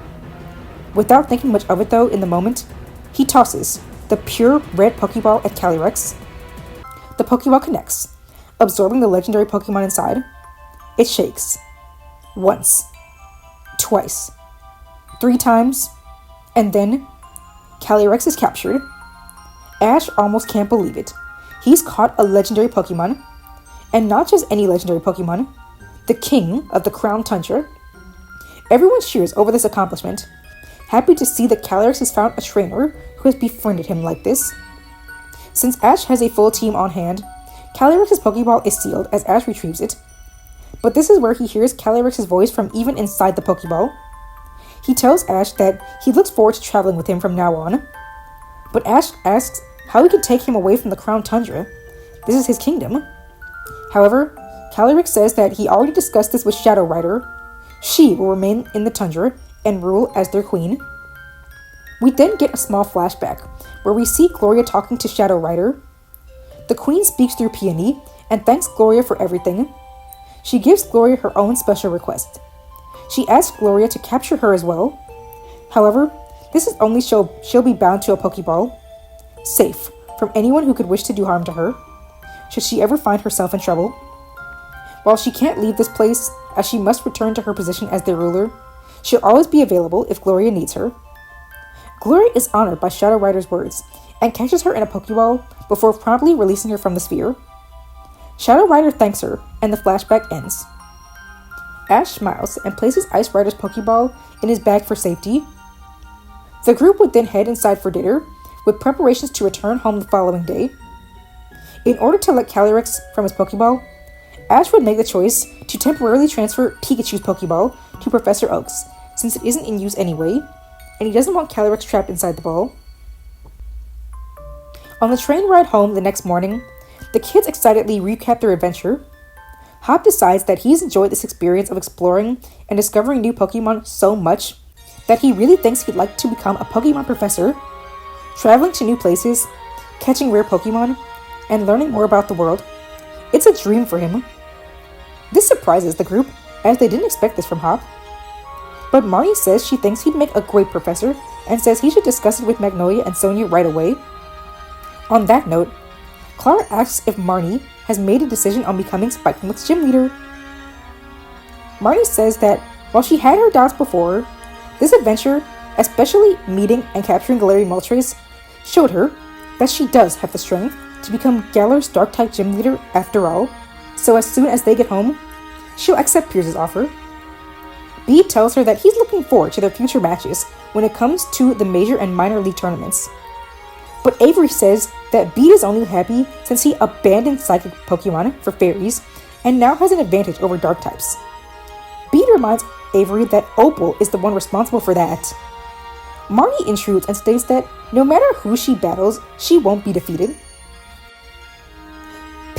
Without thinking much of it though in the moment, he tosses the pure red Pokeball at Calyrex. The Pokeball connects, absorbing the legendary Pokemon inside. It shakes. Once. Twice. 3 times. And then Calyrex is captured. Ash almost can't believe it. He's caught a legendary Pokemon. And not just any legendary Pokemon. The king of the Crown Tundra. Everyone cheers over this accomplishment, happy to see that Calyrex has found a trainer who has befriended him like this. Since Ash has a full team on hand, Calyrex's Pokeball is sealed as Ash retrieves it. But this is where he hears Calyrex's voice from even inside the Pokeball. He tells Ash that he looks forward to traveling with him from now on. But Ash asks how he can take him away from the Crown Tundra. This is his kingdom. However, Calyrex says that he already discussed this with Shadow Rider. She will remain in the Tundra and rule as their queen. We then get a small flashback where we see Gloria talking to Shadow Rider. The queen speaks through Peony and thanks Gloria for everything. She gives Gloria her own special request. She asks Gloria to capture her as well. However, this is only so she'll be bound to a Pokeball, safe from anyone who could wish to do harm to her, should she ever find herself in trouble. While she can't leave this place, as she must return to her position as their ruler, she'll always be available if Gloria needs her. Gloria is honored by Shadow Rider's words, and catches her in a Pokeball before promptly releasing her from the sphere. Shadow Rider thanks her, and the flashback ends. Ash smiles and places Ice Rider's Pokeball in his bag for safety. The group would then head inside for dinner, with preparations to return home the following day. In order to let Calyrex from his Pokeball, Ash would make the choice to temporarily transfer Pikachu's Pokeball to Professor Oak's, since it isn't in use anyway, and he doesn't want Calyrex trapped inside the ball. On the train ride home the next morning, the kids excitedly recap their adventure. Hop decides that he's enjoyed this experience of exploring and discovering new Pokemon so much that he really thinks he'd like to become a Pokemon professor, traveling to new places, catching rare Pokemon, and learning more about the world. It's a dream for him. This surprises the group, as they didn't expect this from Hop. But Marnie says she thinks he'd make a great professor, and says he should discuss it with Magnolia and Sonia right away. On that note, Clara asks if Marnie has made a decision on becoming Spikemuth's gym leader. Marnie says that while she had her doubts before, this adventure, especially meeting and capturing Galarian Moltres, showed her that she does have the strength to become Galar's Dark-type gym leader after all, so as soon as they get home, she'll accept Pierce's offer. Bede tells her that he's looking forward to their future matches when it comes to the major and minor league tournaments. But Avery says that Bede is only happy since he abandoned Psychic Pokemon for Fairies and now has an advantage over Dark types. Bede reminds Avery that Opal is the one responsible for that. Marnie intrudes and states that no matter who she battles, she won't be defeated.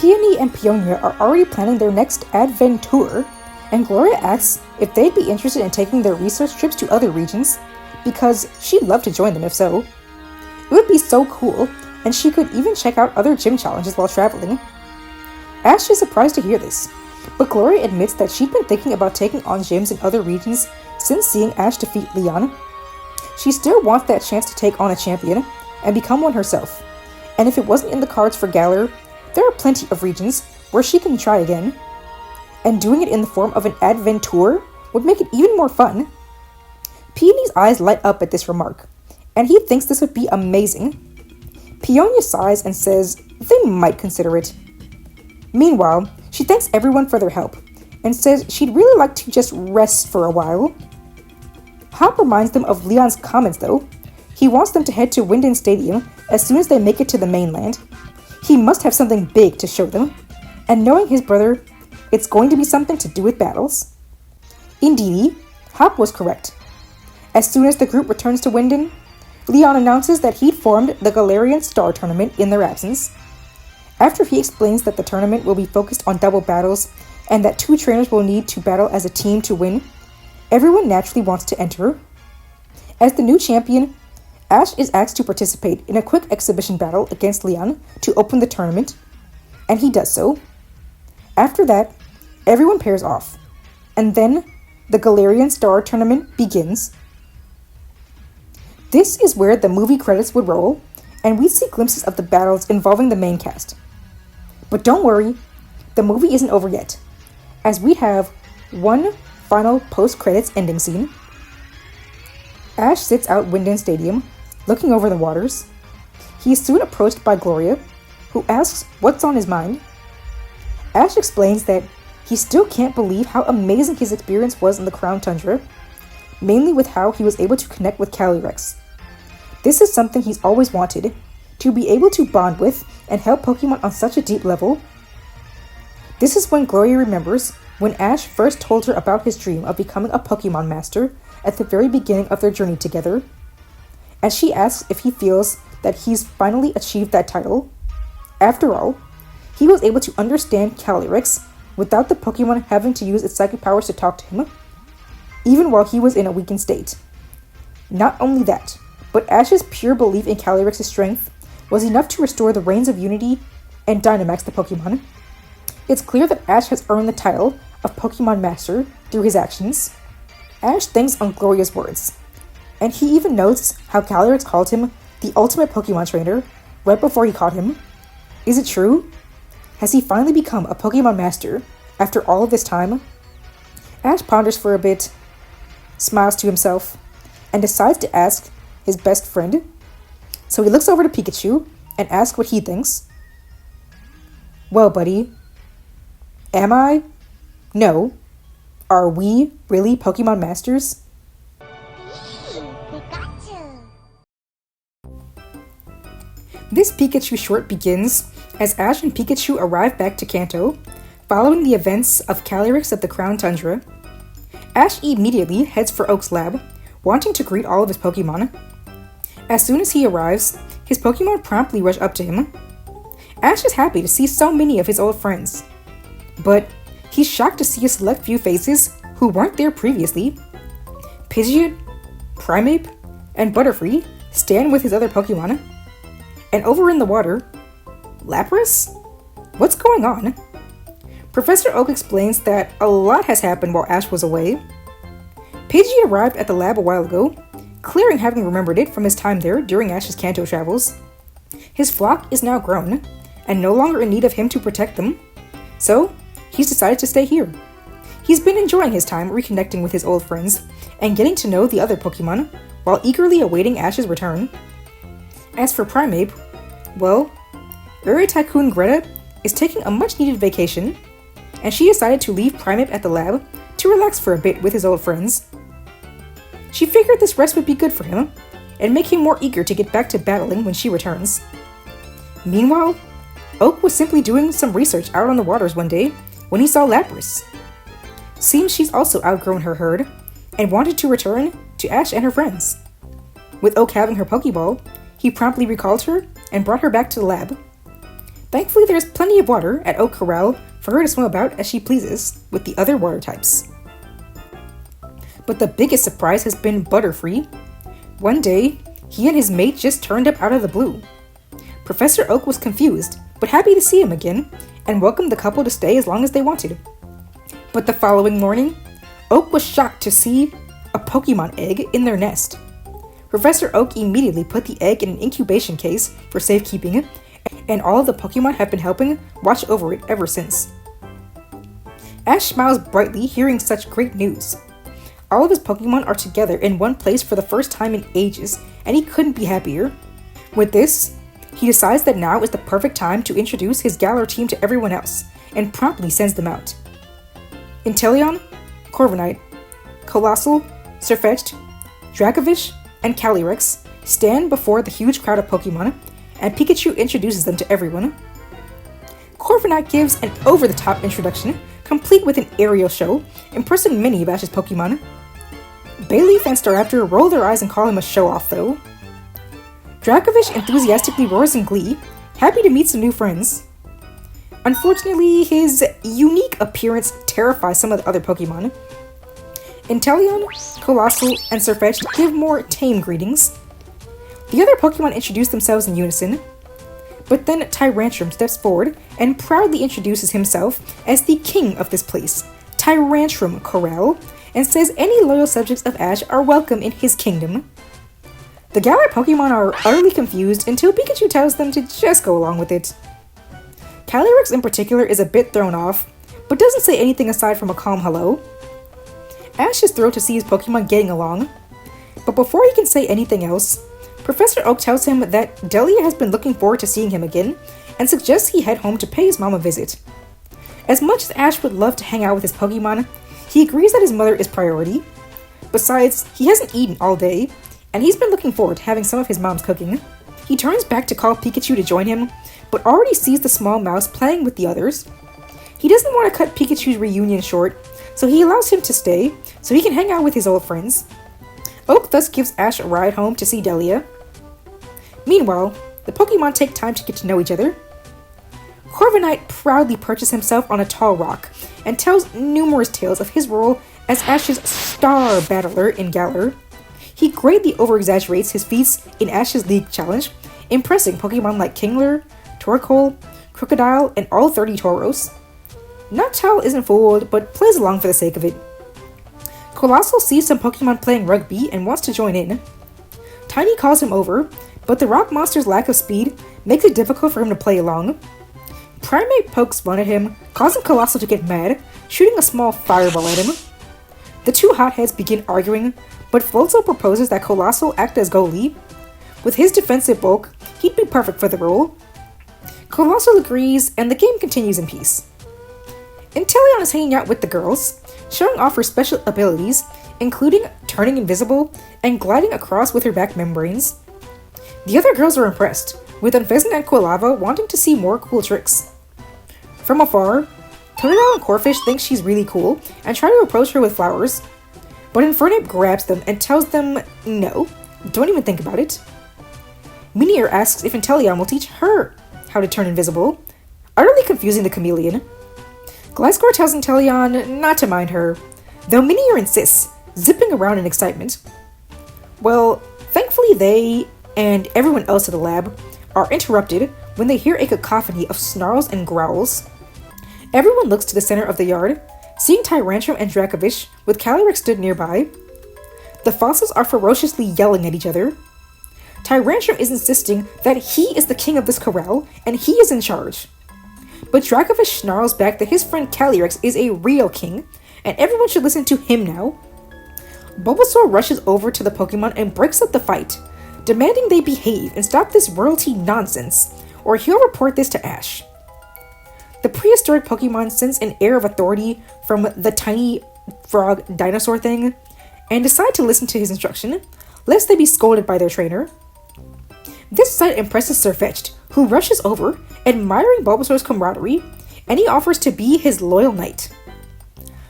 Peony and Peonia are already planning their next adventure, and Gloria asks if they'd be interested in taking their research trips to other regions, because she'd love to join them if so. It would be so cool, and she could even check out other gym challenges while traveling. Ash is surprised to hear this, but Gloria admits that she'd been thinking about taking on gyms in other regions since seeing Ash defeat Leon. She still wants that chance to take on a champion and become one herself, and if it wasn't in the cards for Galar, there are plenty of regions where she can try again, and doing it in the form of an adventure would make it even more fun. Peony's eyes light up at this remark, and he thinks this would be amazing. Peonia sighs and says they might consider it. Meanwhile, she thanks everyone for their help, and says she'd really like to just rest for a while. Hop reminds them of Leon's comments though. He wants them to head to Winden Stadium as soon as they make it to the mainland. He must have something big to show them, and knowing his brother, it's going to be something to do with battles. Indeed, Hop was correct. As soon as the group returns to Winden, Leon announces that he'd formed the Galarian Star Tournament in their absence. After he explains that the tournament will be focused on double battles and that 2 trainers will need to battle as a team to win, everyone naturally wants to enter. As the new champion, Ash is asked to participate in a quick exhibition battle against Leon to open the tournament, and he does so. After that, everyone pairs off, and then the Galarian Star Tournament begins. This is where the movie credits would roll, and we'd see glimpses of the battles involving the main cast. But don't worry, the movie isn't over yet, as we have one final post-credits ending scene. Ash sits out Winden Stadium, looking over the waters. He is soon approached by Gloria, who asks what's on his mind. Ash explains that he still can't believe how amazing his experience was in the Crown Tundra, mainly with how he was able to connect with Calyrex. This is something he's always wanted, to be able to bond with and help Pokemon on such a deep level. This is when Gloria remembers when Ash first told her about his dream of becoming a Pokemon Master at the very beginning of their journey together, and she asks if he feels that he's finally achieved that title. After all, he was able to understand Calyrex without the Pokemon having to use its psychic powers to talk to him, even while he was in a weakened state. Not only that, but Ash's pure belief in Calyrex's strength was enough to restore the Reigns of Unity and Dynamax the Pokemon. It's clear that Ash has earned the title of Pokemon Master through his actions. Ash thinks on Gloria's words, and he even notes how Calyrex called him the ultimate Pokemon trainer right before he caught him. Is it true? Has he finally become a Pokemon Master after all of this time? Ash ponders for a bit, smiles to himself, and decides to ask his best friend. So he looks over to Pikachu and asks what he thinks. Well, buddy, am I? No. Are we really Pokemon Masters? This Pikachu short begins as Ash and Pikachu arrive back to Kanto, following the events of Calyrex at the Crown Tundra. Ash immediately heads for Oak's lab, wanting to greet all of his Pokemon. As soon as he arrives, his Pokemon promptly rush up to him. Ash is happy to see so many of his old friends, but he's shocked to see a select few faces who weren't there previously. Pidgeot, Primeape, and Butterfree stand with his other Pokemon. And over in the water, Lapras? What's going on? Professor Oak explains that a lot has happened while Ash was away. Pidgey arrived at the lab a while ago, clearing having remembered it from his time there during Ash's Kanto travels. His flock is now grown, and no longer in need of him to protect them, so he's decided to stay here. He's been enjoying his time reconnecting with his old friends and getting to know the other Pokemon while eagerly awaiting Ash's return. As for Primeape, well, Uri Tycoon Greta is taking a much-needed vacation, and she decided to leave Primeape at the lab to relax for a bit with his old friends. She figured this rest would be good for him, and make him more eager to get back to battling when she returns. Meanwhile, Oak was simply doing some research out on the waters one day when he saw Lapras. Seems she's also outgrown her herd, and wanted to return to Ash and her friends. With Oak having her Pokeball, he promptly recalled her and brought her back to the lab. Thankfully, there's plenty of water at Oak Corral for her to swim about as she pleases with the other water types. But the biggest surprise has been Butterfree. One day, he and his mate just turned up out of the blue. Professor Oak was confused, but happy to see him again, and welcomed the couple to stay as long as they wanted. But the following morning, Oak was shocked to see a Pokemon egg in their nest. Professor Oak immediately put the egg in an incubation case for safekeeping, and all of the Pokemon have been helping watch over it ever since. Ash smiles brightly hearing such great news. All of his Pokemon are together in one place for the first time in ages, and he couldn't be happier. With this, he decides that now is the perfect time to introduce his Galar team to everyone else, and promptly sends them out. Inteleon, Corviknight, Coalossal, Sirfetch'd, Dracovish, and Calyrex stand before the huge crowd of Pokemon, and Pikachu introduces them to everyone. Corviknight gives an over-the-top introduction, complete with an aerial show, impressing many of Ash's Pokemon. Bayleaf and Staraptor roll their eyes and call him a show-off, though. Dracovish enthusiastically roars in glee, happy to meet some new friends. Unfortunately, his unique appearance terrifies some of the other Pokemon. Inteleon, Coalossal, and Sirfetch'd give more tame greetings. The other Pokemon introduce themselves in unison, but then Tyrantrum steps forward and proudly introduces himself as the king of this place, Tyrantrum Corral, and says any loyal subjects of Ash are welcome in his kingdom. The Galar Pokemon are utterly confused until Pikachu tells them to just go along with it. Calyrex in particular is a bit thrown off, but doesn't say anything aside from a calm hello. Ash is thrilled to see his Pokemon getting along, but before he can say anything else, Professor Oak tells him that Delia has been looking forward to seeing him again, and suggests he head home to pay his mom a visit. As much as Ash would love to hang out with his Pokemon, he agrees that his mother is priority. Besides, he hasn't eaten all day, and he's been looking forward to having some of his mom's cooking. He turns back to call Pikachu to join him, but already sees the small mouse playing with the others. He doesn't want to cut Pikachu's reunion short, so he allows him to stay so he can hang out with his old friends. Oak thus gives Ash a ride home to see Delia. Meanwhile, the Pokemon take time to get to know each other. Corviknight proudly perches himself on a tall rock and tells numerous tales of his role as Ash's star battler in Galar. He greatly over-exaggerates his feats in Ash's League Challenge, impressing Pokemon like Kingler, Torkoal, Crocodile, and all 30 Tauros. Noctowl isn't fooled, but plays along for the sake of it. Coalossal sees some Pokemon playing rugby and wants to join in. Tiny calls him over, but the rock monster's lack of speed makes it difficult for him to play along. Primate pokes fun at him, causing Coalossal to get mad, shooting a small fireball at him. The two hotheads begin arguing, but Floatzel proposes that Coalossal act as goalie. With his defensive bulk, he'd be perfect for the role. Coalossal agrees, and the game continues in peace. Inteleon is hanging out with the girls, showing off her special abilities, including turning invisible and gliding across with her back membranes. The other girls are impressed, with Unfezant and Quilava wanting to see more cool tricks. From afar, Totodile and Corphish think she's really cool and try to approach her with flowers, but Infernape grabs them and tells them no, don't even think about it. Meteor asks if Inteleon will teach her how to turn invisible, utterly confusing the chameleon. Gliscor tells Inteleon not to mind her, though Meteor insists, zipping around in excitement. Well, thankfully they, and everyone else at the lab, are interrupted when they hear a cacophony of snarls and growls. Everyone looks to the center of the yard, seeing Tyrantrum and Dracovish with Calyrex stood nearby. The fossils are ferociously yelling at each other. Tyrantrum is insisting that he is the king of this corral, and he is in charge. But Dracovish snarls back that his friend Calyrex is a real king, and everyone should listen to him now. Bulbasaur rushes over to the Pokemon and breaks up the fight, demanding they behave and stop this royalty nonsense, or he'll report this to Ash. The prehistoric Pokemon sense an air of authority from the tiny frog dinosaur thing, and decide to listen to his instruction, lest they be scolded by their trainer. This sight impresses Sirfetch'd, who rushes over, admiring Bulbasaur's camaraderie, and he offers to be his loyal knight.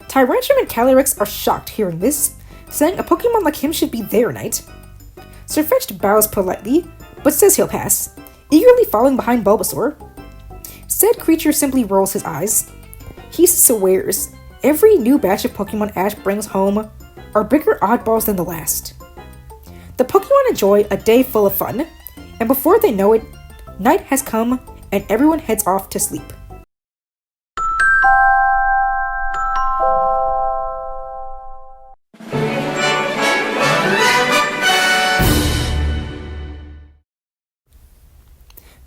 Tyrantrum and Calyrex are shocked hearing this, saying a Pokemon like him should be their knight. Sirfetch'd bows politely, but says he'll pass, eagerly following behind Bulbasaur. Said creature simply rolls his eyes. He swears every new batch of Pokemon Ash brings home are bigger oddballs than the last. The Pokemon enjoy a day full of fun, and before they know it, night has come and everyone heads off to sleep.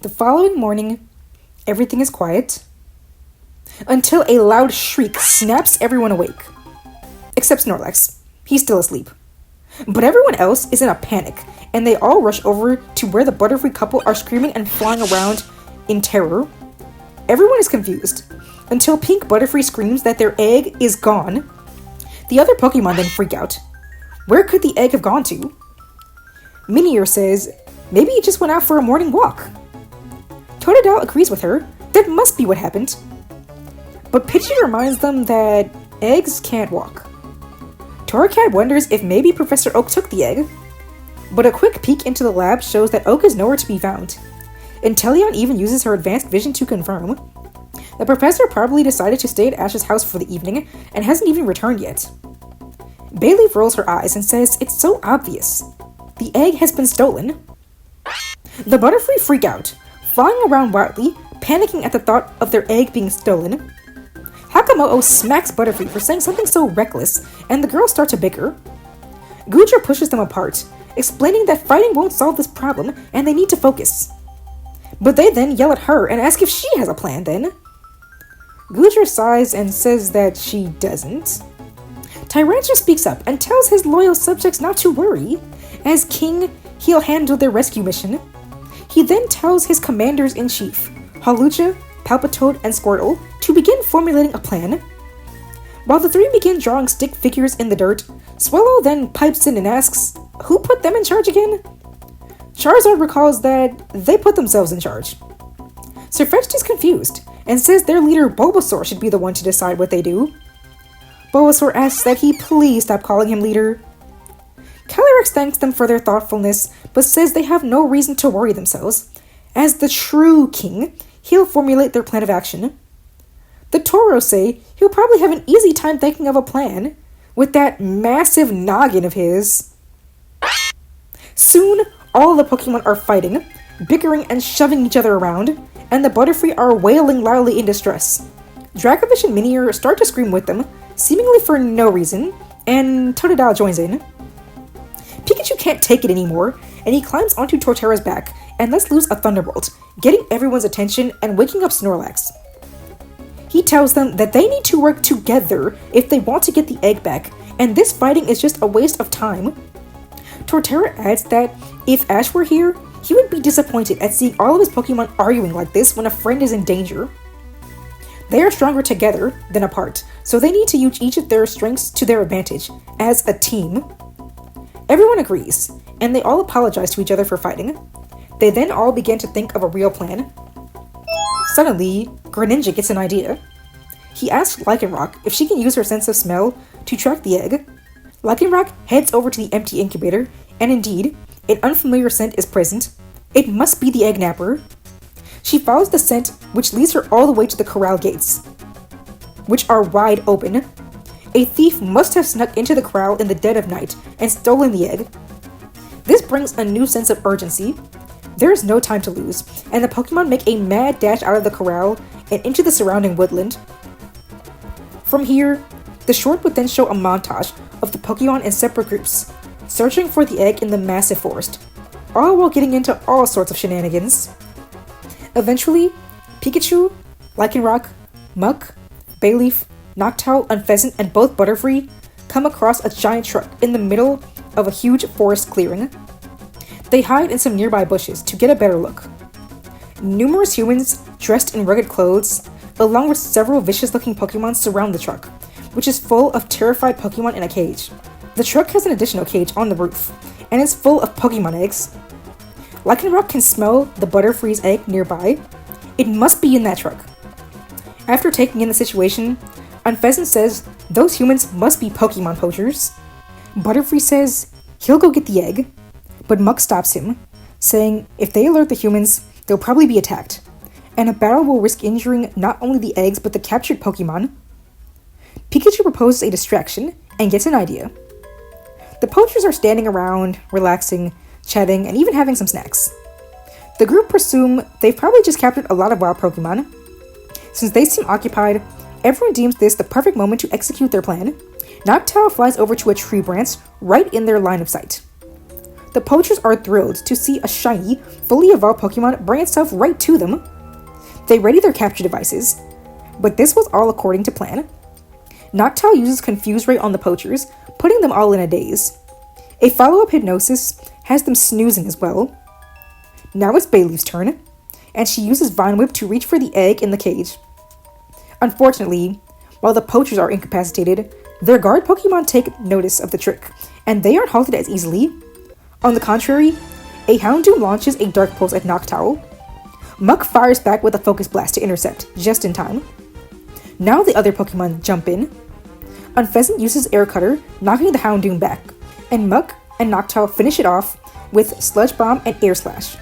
The following morning, everything is quiet, until a loud shriek snaps everyone awake. Except Snorlax. He's still asleep. But everyone else is in a panic, and they all rush over to where the Butterfree couple are screaming and flying around in terror. Everyone is confused, until Pink Butterfree screams that their egg is gone. The other Pokemon then freak out. Where could the egg have gone to? Minior says, maybe it just went out for a morning walk. Totodile agrees with her, that must be what happened. But Pidgey reminds them that eggs can't walk. Torracat wonders if maybe Professor Oak took the egg, but a quick peek into the lab shows that Oak is nowhere to be found. Inteleon even uses her advanced vision to confirm. The professor probably decided to stay at Ash's house for the evening and hasn't even returned yet. Bayleaf rolls her eyes and says it's so obvious. The egg has been stolen. The Butterfree freak out, flying around wildly, panicking at the thought of their egg being stolen. Hakamo'o smacks Butterfree for saying something so reckless, and the girls start to bicker. Goodra pushes them apart, explaining that fighting won't solve this problem and they need to focus. But they then yell at her and ask if she has a plan then. Goodra sighs and says that she doesn't. Tyrantrum speaks up and tells his loyal subjects not to worry. As king, he'll handle their rescue mission. He then tells his commanders-in-chief, Hawlucha, Palpitoad, and Squirtle, to begin formulating a plan. While the three begin drawing stick figures in the dirt, Swallow then pipes in and asks, who put them in charge again? Charizard recalls that they put themselves in charge. Sirfetch'd is confused, and says their leader Bulbasaur should be the one to decide what they do. Bulbasaur asks that he please stop calling him leader. Calyrex thanks them for their thoughtfulness, but says they have no reason to worry themselves. As the true king, he'll formulate their plan of action. The Tauros say he'll probably have an easy time thinking of a plan, with that massive noggin of his. Soon, all the Pokemon are fighting, bickering and shoving each other around, and the Butterfree are wailing loudly in distress. Dracovish and Minior start to scream with them, seemingly for no reason, and Totodile joins in. Pikachu can't take it anymore, and he climbs onto Torterra's back and lets loose a Thunderbolt, getting everyone's attention and waking up Snorlax. He tells them that they need to work together if they want to get the egg back, and this fighting is just a waste of time. Torterra adds that if Ash were here, he would be disappointed at seeing all of his Pokemon arguing like this when a friend is in danger. They are stronger together than apart, so they need to use each of their strengths to their advantage, as a team. Everyone agrees, and they all apologize to each other for fighting. They then all begin to think of a real plan. Suddenly, Greninja gets an idea. He asks Lycanroc if she can use her sense of smell to track the egg. Lycanroc heads over to the empty incubator, and indeed, an unfamiliar scent is present. It must be the egg napper. She follows the scent, which leads her all the way to the corral gates, which are wide open. A thief must have snuck into the corral in the dead of night and stolen the egg. This brings a new sense of urgency. There is no time to lose, and the Pokemon make a mad dash out of the corral and into the surrounding woodland. From here, the short would then show a montage of the Pokemon in separate groups, searching for the egg in the massive forest, all while getting into all sorts of shenanigans. Eventually, Pikachu, Lycanroc, Muck, Bayleaf, Noctowl, Unpheasant, and both Butterfree come across a giant truck in the middle of a huge forest clearing. They hide in some nearby bushes to get a better look. Numerous humans, dressed in rugged clothes, along with several vicious-looking Pokemon surround the truck, which is full of terrified Pokemon in a cage. The truck has an additional cage on the roof, and is full of Pokemon eggs. Lycanroc can smell the Butterfree's egg nearby. It must be in that truck. After taking in the situation, Unpheasant says those humans must be Pokemon poachers. Butterfree says he'll go get the egg, but Muck stops him, saying if they alert the humans, they'll probably be attacked, and a battle will risk injuring not only the eggs but the captured Pokemon, Pikachu proposes a distraction and gets an idea. The poachers are standing around, relaxing, chatting, and even having some snacks. The group presume they've probably just captured a lot of wild Pokemon. Since they seem occupied, everyone deems this the perfect moment to execute their plan. Noctowl flies over to a tree branch right in their line of sight. The poachers are thrilled to see a shiny, fully evolved Pokemon bring itself right to them. They ready their capture devices, but this was all according to plan. Noctowl uses Confuse Ray on the poachers, putting them all in a daze. A follow-up hypnosis has them snoozing as well. Now it's Bayleaf's turn, and she uses Vine Whip to reach for the egg in the cage. Unfortunately, while the poachers are incapacitated, their guard Pokemon take notice of the trick, and they aren't halted as easily. On the contrary, a Houndoom launches a Dark Pulse at Noctowl. Muck fires back with a Focus Blast to intercept, just in time. Now the other Pokemon jump in. Unfezant uses Air Cutter, knocking the Houndoom back, and Muck and Noctowl finish it off with Sludge Bomb and Air Slash.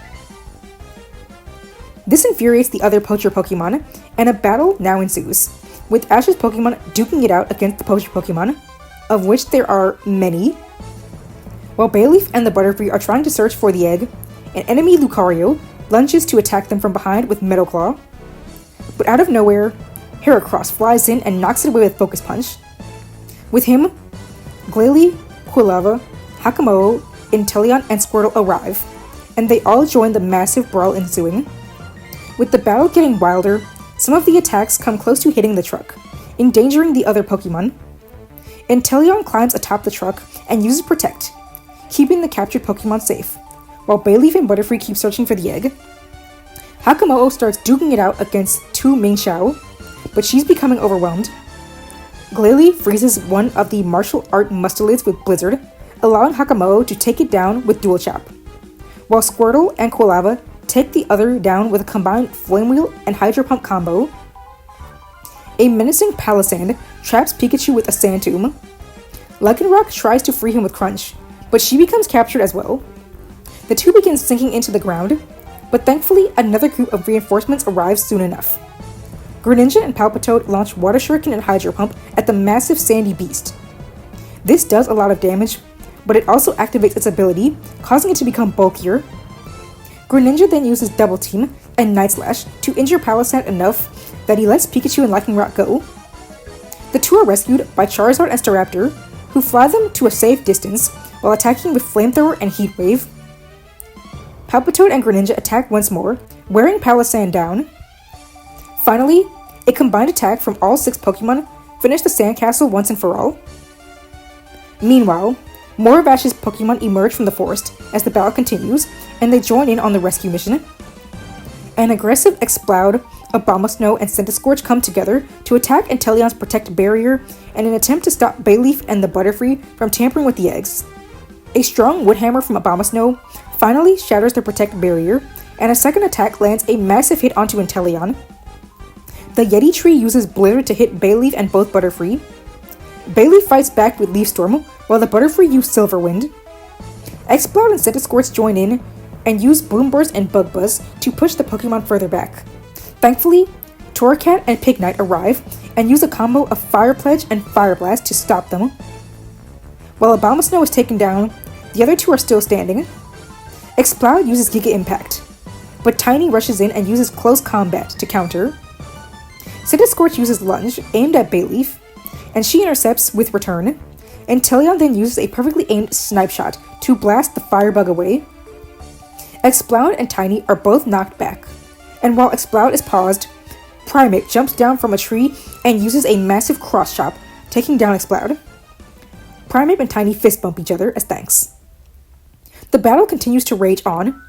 This infuriates the other poacher Pokemon, and a battle now ensues, with Ash's Pokemon duking it out against the poacher Pokemon, of which there are many. While Bayleaf and the Butterfree are trying to search for the egg, an enemy Lucario lunges to attack them from behind with Metal Claw. But out of nowhere, Heracross flies in and knocks it away with Focus Punch. With him, Glalie, Quilava, Hakamo, Inteleon, and Squirtle arrive, and they all join the massive brawl ensuing. With the battle getting wilder, some of the attacks come close to hitting the truck, endangering the other Pokemon. Inteleon climbs atop the truck and uses Protect, keeping the captured Pokemon safe, while Bayleaf and Butterfree keep searching for the egg. Hakamo starts duking it out against Tu Mingxiao, but she's becoming overwhelmed. Glalie freezes one of the martial art Mustelids with Blizzard, allowing Hakamo to take it down with Dual Chop, while Squirtle and Quilava take the other down with a combined Flame Wheel and Hydro Pump combo. A menacing Palisand traps Pikachu with a Sand Tomb. Lycanroc tries to free him with Crunch, but she becomes captured as well. The two begin sinking into the ground, but thankfully another group of reinforcements arrives soon enough. Greninja and Palpitoad launch Water Shuriken and Hydro Pump at the massive sandy beast. This does a lot of damage, but it also activates its ability, causing it to become bulkier. Greninja then uses Double Team and Night Slash to injure Palisand enough that he lets Pikachu and Lycanroc go. The two are rescued by Charizard and Staraptor, who fly them to a safe distance while attacking with Flamethrower and Heat Wave. Palpitoad and Greninja attack once more, wearing Palisand down. Finally, a combined attack from all 6 Pokemon finish the sandcastle once and for all. Meanwhile, more of Ash's Pokemon emerge from the forest as the battle continues, and they join in on the rescue mission. An aggressive Exploud, Abomasnow, and Centiskorch come together to attack Inteleon's Protect Barrier in an attempt to stop Bayleaf and the Butterfree from tampering with the eggs. A strong Wood Hammer from Abomasnow finally shatters the Protect Barrier, and a second attack lands a massive hit onto Inteleon. The Yeti Tree uses Blizzard to hit Bayleaf and both Butterfree. Bayleaf fights back with Leaf Storm, while the Butterfree use Silver Wind. Exploud and Centiskorch join in and use Boomburst and Bug Buzz to push the Pokemon further back. Thankfully, Torracat and Pignite arrive and use a combo of Fire Pledge and Fire Blast to stop them. While Abomasnow is taken down, the other two are still standing. Exploud uses Giga Impact, but Tiny rushes in and uses Close Combat to counter. Centiskorch uses Lunge, aimed at Bayleaf, and she intercepts with Return. Inteleon then uses a perfectly aimed Snipe Shot to blast the Firebug away. Exploud and Tiny are both knocked back, and while Exploud is paused, Primeape jumps down from a tree and uses a massive Cross Chop, taking down Exploud. Primeape and Tiny fist bump each other as thanks. The battle continues to rage on,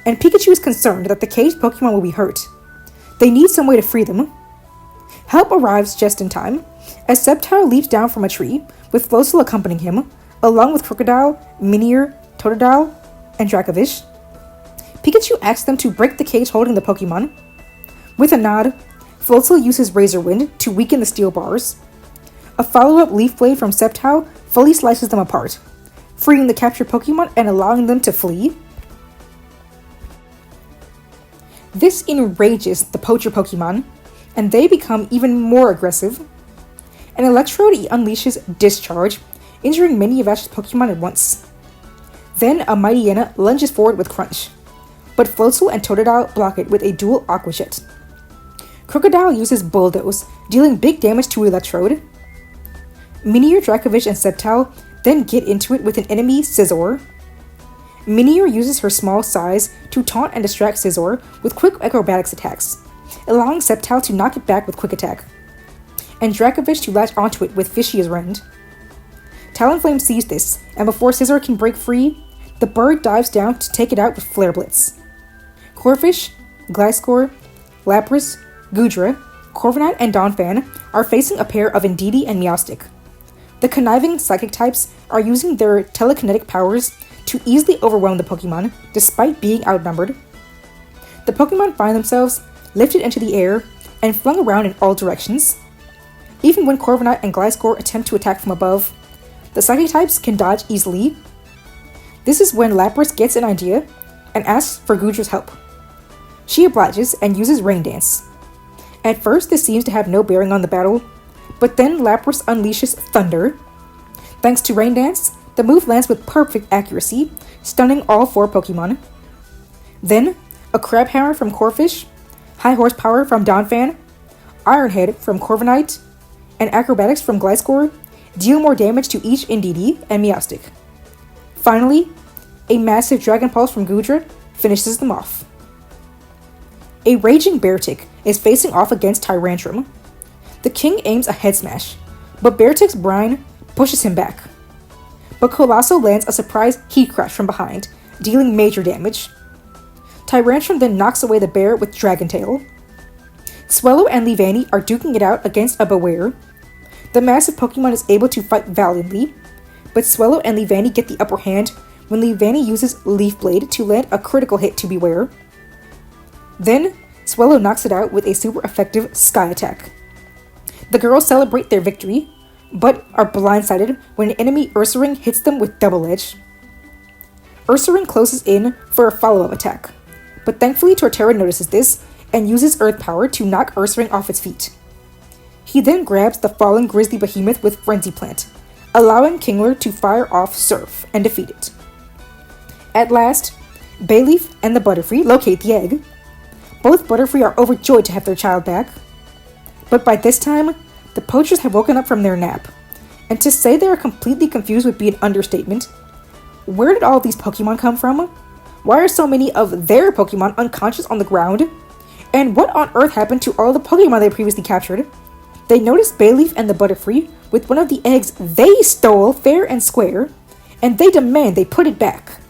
and Pikachu is concerned that the caged Pokemon will be hurt. They need some way to free them. Help arrives just in time, as Sceptile leaps down from a tree, with Floatzel accompanying him, along with Crocodile, Minior, Totodile, and Dracovish. Pikachu asks them to break the cage holding the Pokemon. With a nod, Floatzel uses Razor Wind to weaken the steel bars. A follow-up Leaf Blade from Sceptile fully slices them apart, freeing the captured Pokemon and allowing them to flee. This enrages the poacher Pokemon, and they become even more aggressive. An Electrode unleashes Discharge, injuring many of Ash's Pokemon at once. Then a Mightyena lunges forward with Crunch, but Floatzel and Totodile block it with a dual Aqua Jet. Crocodile uses Bulldoze, dealing big damage to Electrode. Minior, Dracovish, and Sceptile then get into it with an enemy Scizor. Minior uses her small size to taunt and distract Scizor with quick acrobatics attacks, allowing Sceptile to knock it back with Quick Attack, and Dracovish to latch onto it with Fishia's Rend. Talonflame sees this, and before Scizor can break free, the bird dives down to take it out with Flare Blitz. Corphish, Gliscor, Lapras, Goodra, Corviknight, and Donphan are facing a pair of Indeedee and Meowstic. The conniving Psychic types are using their telekinetic powers to easily overwhelm the Pokemon, despite being outnumbered. The Pokemon find themselves lifted into the air and flung around in all directions. Even when Corviknight and Gliscor attempt to attack from above, the Psychic types can dodge easily. This is when Lapras gets an idea and asks for Goodra's help. She obliges and uses Rain Dance. At first, this seems to have no bearing on the battle, but then Lapras unleashes Thunder. Thanks to Rain Dance, the move lands with perfect accuracy, stunning all 4 Pokemon. Then, a Crab Hammer from Corphish, High Horsepower from Donphan, Iron Head from Corviknight, and Acrobatics from Gliscor deal more damage to each Indeedee and Meowstic. Finally, a massive Dragon Pulse from Goodra finishes them off. A Raging Beartic is facing off against Tyrantrum. The king aims a head smash, but Beartic's brine pushes him back. But Coalossal lands a surprise Heat Crash from behind, dealing major damage. Tyrantrum then knocks away the bear with Dragon Tail. Swellow and Leavanny are duking it out against a Beware. The massive Pokemon is able to fight valiantly, but Swellow and Leavanny get the upper hand when Leavanny uses Leaf Blade to land a critical hit to Beware. Then, Swellow knocks it out with a super effective Sky Attack. The girls celebrate their victory, but are blindsided when an enemy Ursaring hits them with Double Edge. Ursaring closes in for a follow-up attack, but thankfully Torterra notices this and uses Earth Power to knock Ursaring off its feet. He then grabs the fallen Grizzly Behemoth with Frenzy Plant, allowing Kingler to fire off Surf and defeat it. At last, Bayleaf and the Butterfree locate the egg. Both Butterfree are overjoyed to have their child back. But by this time, the poachers have woken up from their nap, and to say they are completely confused would be an understatement. Where did all these Pokemon come from? Why are so many of their Pokemon unconscious on the ground? And what on earth happened to all the Pokemon they previously captured? They notice Bayleaf and the Butterfree with one of the eggs they stole fair and square, and they demand they put it back.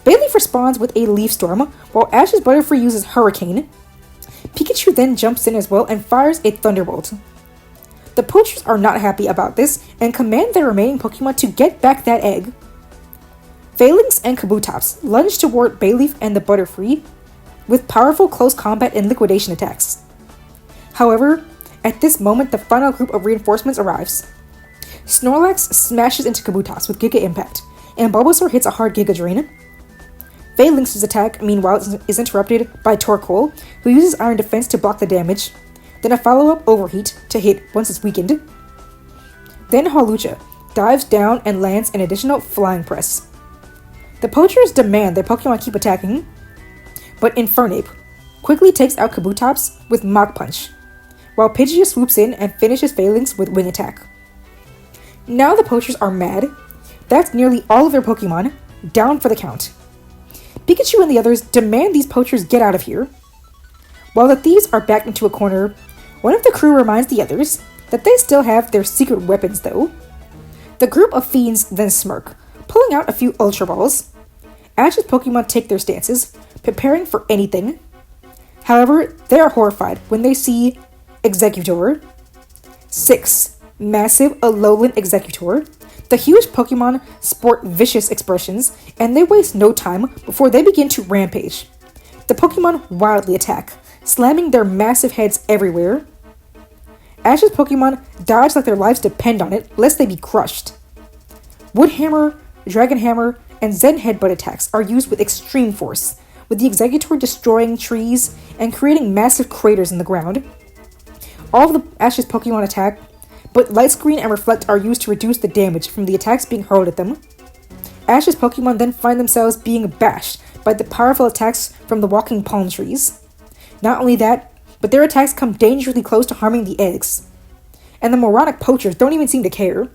Bayleaf responds with a Leaf Storm, while Ash's Butterfree uses Hurricane. Pikachu then jumps in as well and fires a Thunderbolt. The poachers are not happy about this and command their remaining Pokemon to get back that egg. Phalanx and Kabutops lunge toward Bayleaf and the Butterfree with powerful close combat and liquidation attacks. However, at this moment the final group of reinforcements arrives. Snorlax smashes into Kabutops with Giga Impact, and Bulbasaur hits a hard Giga Drain. Phalanx's attack, meanwhile, is interrupted by Torkoal, who uses Iron Defense to block the damage, then a follow-up Overheat to hit once it's weakened. Then Hawlucha dives down and lands an additional Flying Press. The poachers demand their Pokemon keep attacking, but Infernape quickly takes out Kabutops with Mach Punch, while Pidgeot swoops in and finishes Phalanx with Wing Attack. Now the poachers are mad. That's nearly all of their Pokemon, down for the count. Pikachu and the others demand these poachers get out of here. While the thieves are backed into a corner, one of the crew reminds the others that they still have their secret weapons though. The group of fiends then smirk, pulling out a few Ultra Balls. Ash's Pokemon take their stances, preparing for anything. However, they are horrified when they see Executor. 6 massive Alolan Executor. The huge Pokemon sport vicious expressions, and they waste no time before they begin to rampage. The Pokemon wildly attack, slamming their massive heads everywhere. Ash's Pokemon dodge like their lives depend on it, lest they be crushed. Wood Hammer, Dragon Hammer, and Zen Headbutt attacks are used with extreme force, with the Executor destroying trees and creating massive craters in the ground. All of the Ash's Pokemon attack, but Light Screen and Reflect are used to reduce the damage from the attacks being hurled at them. Ash's Pokemon then find themselves being bashed by the powerful attacks from the walking palm trees. Not only that, but their attacks come dangerously close to harming the eggs. And the moronic poachers don't even seem to care.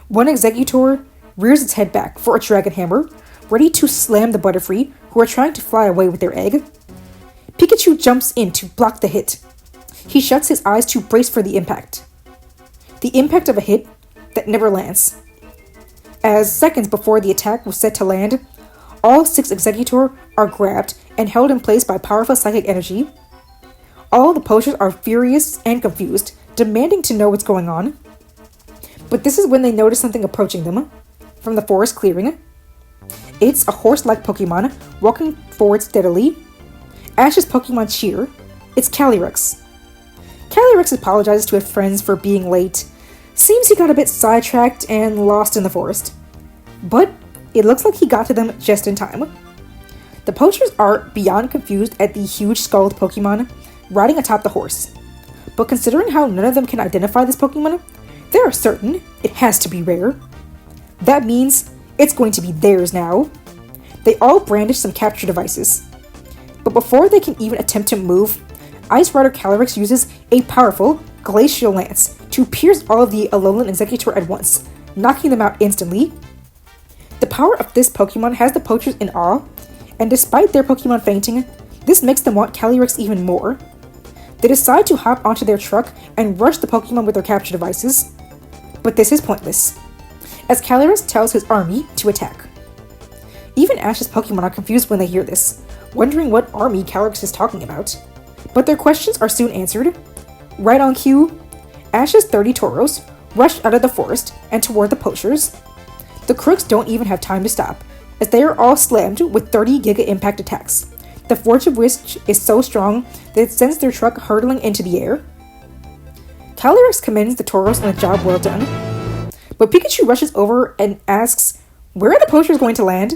One Executor rears its head back for a Dragon Hammer, ready to slam the Butterfree, who are trying to fly away with their egg. Pikachu jumps in to block the hit. He shuts his eyes to brace for the impact. The impact of a hit that never lands. As seconds before the attack was set to land, all 6 Executor are grabbed and held in place by powerful psychic energy. All the poachers are furious and confused, demanding to know what's going on. But this is when they notice something approaching them from the forest clearing. It's a horse-like Pokemon walking forward steadily. Ash's Pokemon cheer. It's Calyrex. Calyrex apologizes to his friends for being late. Seems he got a bit sidetracked and lost in the forest. But it looks like he got to them just in time. The poachers are beyond confused at the huge skulled Pokemon riding atop the horse. But considering how none of them can identify this Pokemon, they are certain it has to be rare. That means it's going to be theirs now. They all brandish some capture devices. But before they can even attempt to move, Ice Rider Calyrex uses a powerful Glacial Lance to pierce all of the Alolan Executor at once, knocking them out instantly. The power of this Pokemon has the poachers in awe, and despite their Pokemon fainting, this makes them want Calyrex even more. They decide to hop onto their truck and rush the Pokemon with their capture devices. But this is pointless, as Calyrex tells his army to attack. Even Ash's Pokemon are confused when they hear this, wondering what army Calyrex is talking about. But their questions are soon answered. Right on cue, Ash's 30 Tauros rush out of the forest and toward the poachers. The crooks don't even have time to stop, as they are all slammed with 30 Giga Impact attacks, the force of which is so strong that it sends their truck hurtling into the air. Calyrex commends the Tauros on a job well done, but Pikachu rushes over and asks, "Where are the poachers going to land?"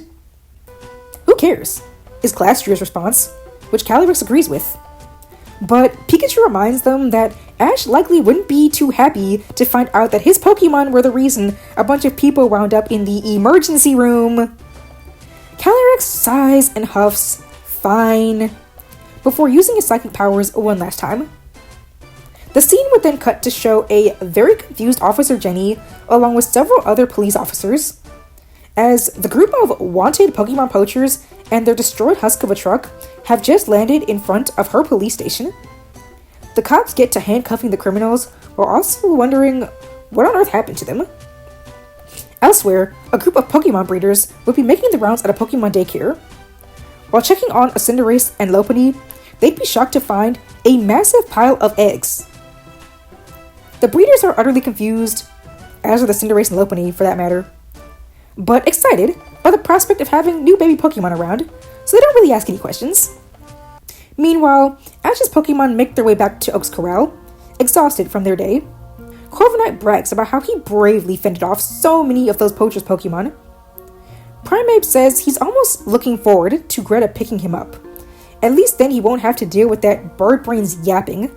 "Who cares?" is Glastier's response, which Calyrex agrees with. But Pikachu reminds them that Ash likely wouldn't be too happy to find out that his Pokemon were the reason a bunch of people wound up in the emergency room. Calyrex sighs and huffs, "Fine," before using his psychic powers one last time. The scene would then cut to show a very confused Officer Jenny along with several other police officers, as the group of wanted Pokemon poachers and their destroyed husk of a truck have just landed in front of her police station. The cops get to handcuffing the criminals while also wondering what on earth happened to them. Elsewhere, a group of Pokemon breeders would be making the rounds at a Pokemon daycare. While checking on a Cinderace and Lopunny, they'd be shocked to find a massive pile of eggs. The breeders are utterly confused, as are the Cinderace and Lopunny for that matter, but excited by the prospect of having new baby Pokemon around, so they don't really ask any questions. Meanwhile, Ash's Pokemon make their way back to Oak's Corral, exhausted from their day. Corviknight brags about how he bravely fended off so many of those poachers' Pokemon. Primeape says he's almost looking forward to Greta picking him up. At least then he won't have to deal with that bird brain's yapping.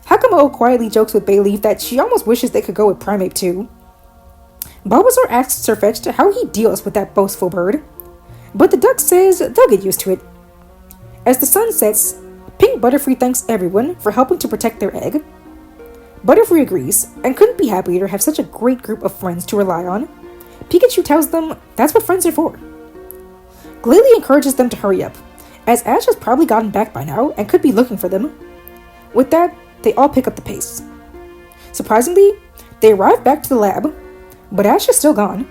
Hakamo quietly jokes with Bayleaf that she almost wishes they could go with Primeape too. Bulbasaur asks Sirfetch'd how he deals with that boastful bird, but the duck says they'll get used to it. As the sun sets, Pink Butterfree thanks everyone for helping to protect their egg. Butterfree agrees, and couldn't be happier to have such a great group of friends to rely on. Pikachu tells them that's what friends are for. Glalie encourages them to hurry up, as Ash has probably gotten back by now and could be looking for them. With that, they all pick up the pace. Surprisingly, they arrive back to the lab, but Ash is still gone.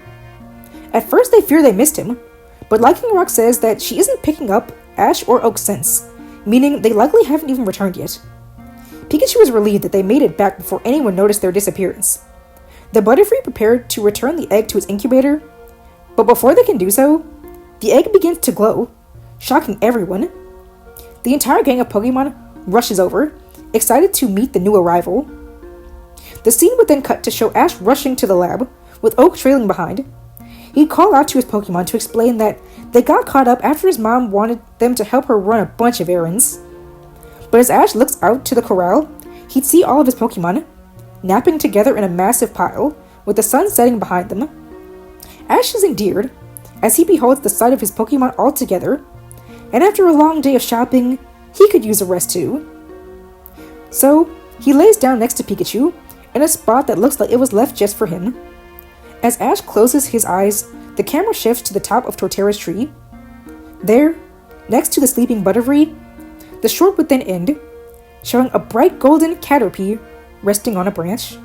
At first they fear they missed him, but Lightning Rock says that she isn't picking up Ash or Oak's scents, meaning they likely haven't even returned yet. Pikachu is relieved that they made it back before anyone noticed their disappearance. The Butterfree prepared to return the egg to its incubator, but before they can do so, the egg begins to glow, shocking everyone. The entire gang of Pokemon rushes over, excited to meet the new arrival. The scene would then cut to show Ash rushing to the lab, with Oak trailing behind. he'd call out to his Pokemon to explain that they got caught up after his mom wanted them to help her run a bunch of errands. But as Ash looks out to the corral, he'd see all of his Pokemon napping together in a massive pile, with the sun setting behind them. Ash is endeared as he beholds the sight of his Pokemon all together, and after a long day of shopping, he could use a rest too. So, he lays down next to Pikachu, in a spot that looks like it was left just for him. As Ash closes his eyes, the camera shifts to the top of Torterra's tree. There, next to the sleeping Butterfree, the short would then end, showing a bright golden Caterpie resting on a branch.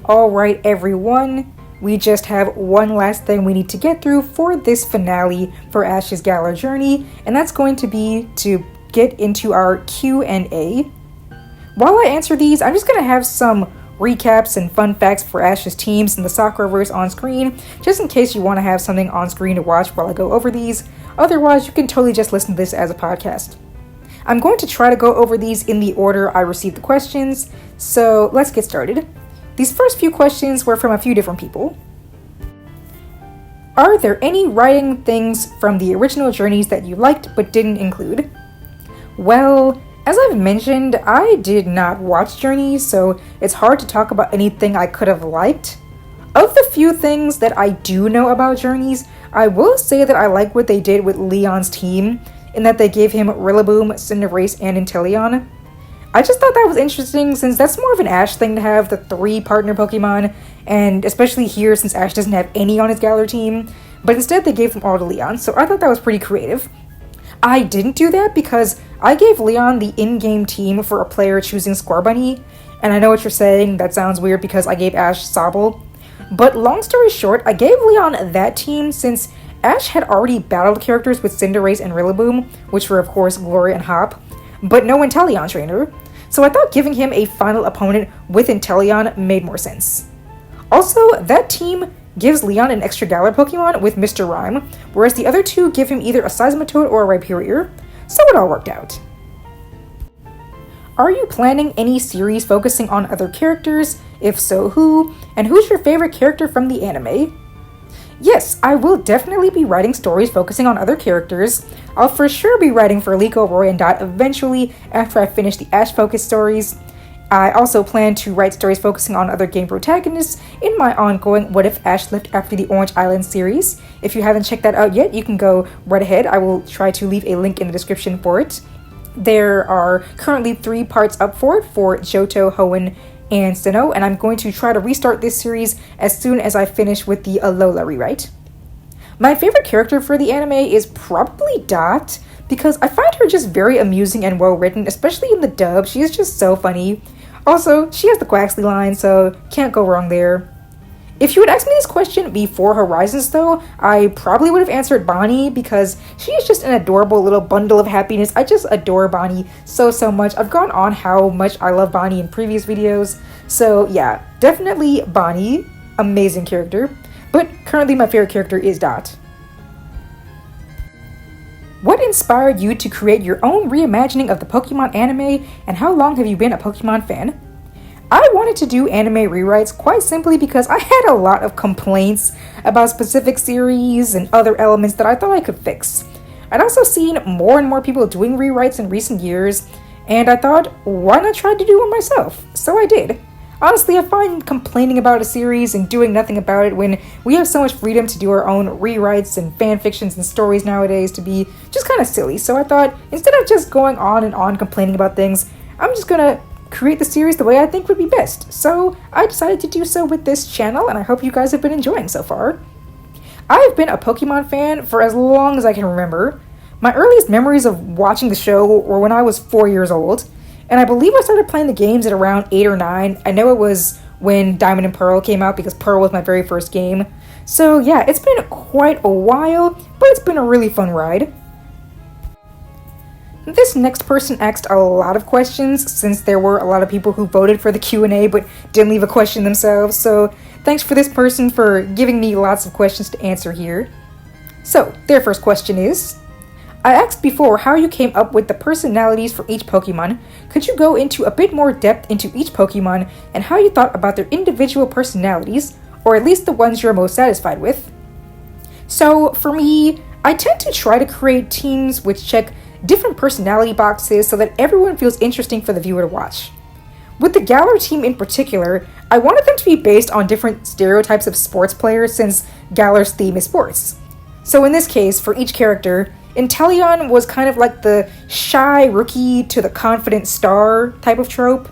Alright everyone, we just have one last thing we need to get through for this finale for Ash's Galar journey, and that's going to be to get into our Q&A. While I answer these, I'm just going to have some recaps and fun facts for Ash's teams in the SAKURAAVERSE on screen, just in case you want to have something on screen to watch while I go over these. Otherwise, you can totally just listen to this as a podcast. I'm going to try to go over these in the order I received the questions, so let's get started. These first few questions were from a few different people. Are there any writing things from the original journeys that you liked but didn't include? Well, as I've mentioned, I did not watch Journeys, so it's hard to talk about anything I could have liked. Of the few things that I do know about Journeys, I will say that I like what they did with Leon's team, in that they gave him Rillaboom, Cinderace, and Inteleon. I just thought that was interesting since that's more of an Ash thing to have the 3 partner Pokemon, and especially here since Ash doesn't have any on his Galar team, but instead they gave them all to Leon, so I thought that was pretty creative. I didn't do that because I gave Leon the in-game team for a player choosing Squarbunny, and I know what you're saying, that sounds weird because I gave Ash Sobble, but long story short, I gave Leon that team since Ash had already battled characters with Cinderace and Rillaboom, which were of course Gloria and Hop, but no Inteleon trainer. So I thought giving him a final opponent with Inteleon made more sense. Also, that team gives Leon an extra Galar Pokemon with Mr. Rhyme, whereas the other 2 give him either a Seismitoad or a Rhyperior, so it all worked out. Are you planning any series focusing on other characters? If so, who? And who's your favorite character from the anime? Yes, I will definitely be writing stories focusing on other characters. I'll for sure be writing for Liko, Roy, and Dot eventually after I finish the Ash-focused stories. I also plan to write stories focusing on other game protagonists in my ongoing What If Ash Left After the Orange Island series. If you haven't checked that out yet, you can go right ahead. I will try to leave a link in the description for it. There are currently 3 parts up for it for Johto, Hoenn, and Sinnoh, and I'm going to try to restart this series as soon as I finish with the Alola rewrite. My favorite character for the anime is probably Dot, because I find her just very amusing and well written, especially in the dub. She is just so funny. Also, she has the Quaxley line, so can't go wrong there. If you had asked me this question before Horizons though, I probably would have answered Bonnie because she is just an adorable little bundle of happiness. I just adore Bonnie so much. I've gone on how much I love Bonnie in previous videos. So yeah, definitely Bonnie. Amazing character. But currently my favorite character is Dot. What inspired you to create your own reimagining of the Pokemon anime, and how long have you been a Pokemon fan? I wanted to do anime rewrites quite simply because I had a lot of complaints about specific series and other elements that I thought I could fix. I'd also seen more and more people doing rewrites in recent years, and I thought, why not try to do one myself? So I did. Honestly, I find complaining about a series and doing nothing about it when we have so much freedom to do our own rewrites and fan fictions and stories nowadays to be just kind of silly. So I thought, instead of just going on and on complaining about things, I'm just gonna create the series the way I think would be best. So I decided to do so with this channel, and I hope you guys have been enjoying so far. I've been a Pokemon fan for as long as I can remember. My earliest memories of watching the show were when I was 4 years old, and I believe I started playing the games at around 8 or 9. I know it was when Diamond and Pearl came out because Pearl was my very first game. So yeah, it's been quite a while, but it's been a really fun ride. This next person asked a lot of questions since there were a lot of people who voted for the Q&A but didn't leave a question themselves, so thanks for this person for giving me lots of questions to answer here. So, their first question is, I asked before how you came up with the personalities for each Pokemon. Could you go into a bit more depth into each Pokemon and how you thought about their individual personalities, or at least the ones you're most satisfied with? So, for me, I tend to try to create teams which check different personality boxes so that everyone feels interesting for the viewer to watch. With the Galar team in particular, I wanted them to be based on different stereotypes of sports players since Galar's theme is sports. So in this case, for each character, Inteleon was kind of like the shy rookie to the confident star type of trope.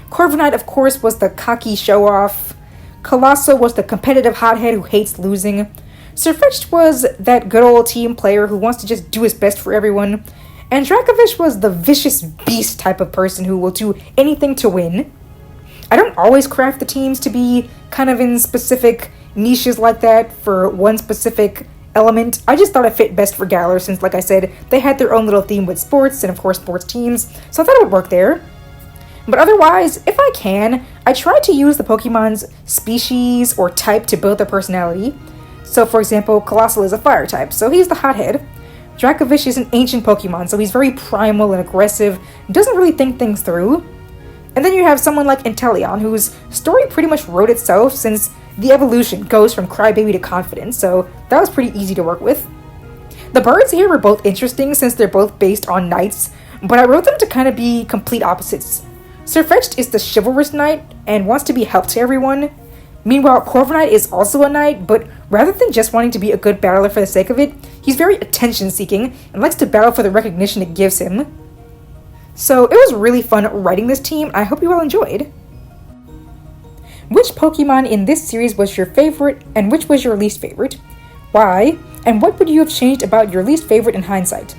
Corviknight, of course, was the cocky show-off. Colossal was the competitive hothead who hates losing. Sirfetch'd was that good old team player who wants to just do his best for everyone. And Dracovish was the vicious beast type of person who will do anything to win. I don't always craft the teams to be kind of in specific niches like that for one specific element. I just thought it fit best for Galar since, like I said, they had their own little theme with sports and of course sports teams, so I thought it would work there. But otherwise, if I can, I try to use the Pokemon's species or type to build their personality. So for example, Colossal is a fire type, so he's the hothead. Dracovish is an ancient Pokemon, so he's very primal and aggressive, doesn't really think things through. And then you have someone like Inteleon, whose story pretty much wrote itself since the evolution goes from crybaby to confidence, so that was pretty easy to work with. The birds here were both interesting since they're both based on knights, but I wrote them to kind of be complete opposites. Sirfetch'd is the chivalrous knight and wants to be helped to everyone. Meanwhile, Corviknight is also a knight, but rather than just wanting to be a good battler for the sake of it, he's very attention-seeking and likes to battle for the recognition it gives him. So it was really fun writing this team, I hope you all enjoyed. Which Pokemon in this series was your favorite, and which was your least favorite? Why? And what would you have changed about your least favorite in hindsight?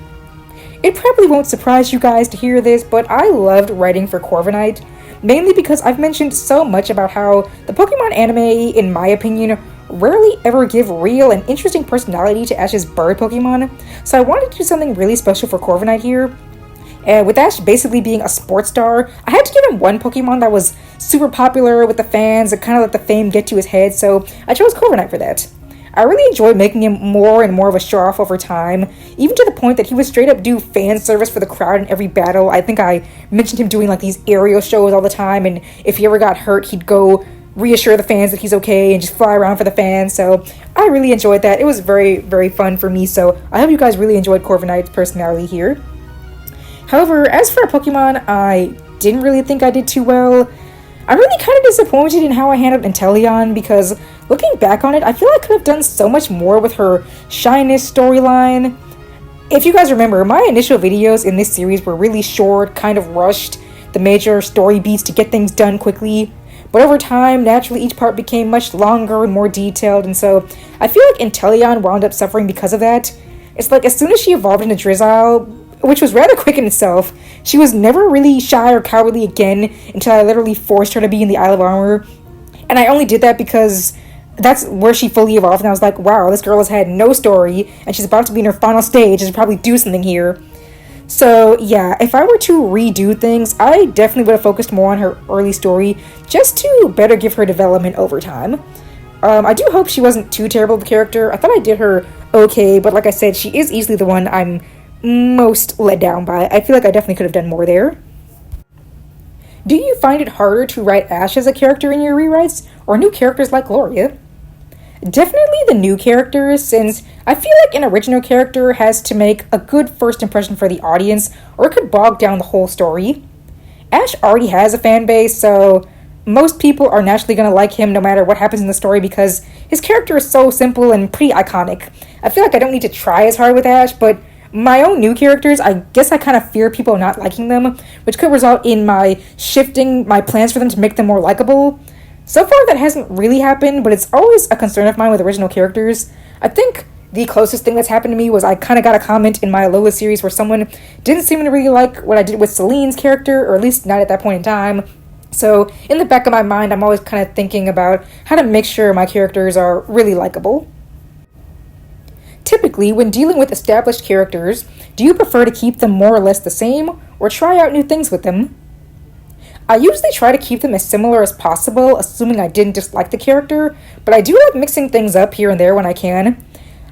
It probably won't surprise you guys to hear this, but I loved writing for Corviknight, mainly because I've mentioned so much about how the Pokemon anime, in my opinion, rarely ever give real and interesting personality to Ash's bird Pokemon, so I wanted to do something really special for Corviknight here. With Ash basically being a sports star, I had to give him one Pokemon that was super popular with the fans and kind of let the fame get to his head, so I chose Corviknight for that. I really enjoyed making him more and more of a show-off over time, even to the point that he would straight up do fan service for the crowd in every battle. I think I mentioned him doing like these aerial shows all the time, and if he ever got hurt, he'd go reassure the fans that he's okay and just fly around for the fans, so I really enjoyed that. It was very, very fun for me, so I hope you guys really enjoyed Corviknight's personality here. However, as for a Pokemon I didn't really think I did too well, I'm really kind of disappointed in how I handled Inteleon because looking back on it, I feel I could have done so much more with her shyness storyline. If you guys remember, my initial videos in this series were really short, kind of rushed, the major story beats to get things done quickly. But over time, naturally each part became much longer and more detailed, and so I feel like Inteleon wound up suffering because of that. It's like as soon as she evolved into Drizzile, which was rather quick in itself, she was never really shy or cowardly again until I literally forced her to be in the Isle of Armor. And I only did that because that's where she fully evolved, and I was like, wow, this girl has had no story, and she's about to be in her final stage, and should probably do something here. So yeah, if I were to redo things, I definitely would have focused more on her early story, just to better give her development over time. I do hope she wasn't too terrible of a character. I thought I did her okay, but like I said, she is easily the one I'm most let down by. I feel like I definitely could have done more there. Do you find it harder to write Ash as a character in your rewrites, or new characters like Gloria? Definitely the new characters, since I feel like an original character has to make a good first impression for the audience, or it could bog down the whole story. Ash already has a fan base, so most people are naturally going to like him no matter what happens in the story because his character is so simple and pretty iconic. I feel like I don't need to try as hard with Ash, but my own new characters, I guess I kind of fear people not liking them, which could result in my shifting my plans for them to make them more likable. So far that hasn't really happened, but it's always a concern of mine with original characters. I think the closest thing that's happened to me was I kind of got a comment in my Alola series where someone didn't seem to really like what I did with Celine's character, or at least not at that point in time. So in the back of my mind, I'm always kind of thinking about how to make sure my characters are really likable. Typically, when dealing with established characters, do you prefer to keep them more or less the same, or try out new things with them? I usually try to keep them as similar as possible, assuming I didn't dislike the character, but I do like mixing things up here and there when I can.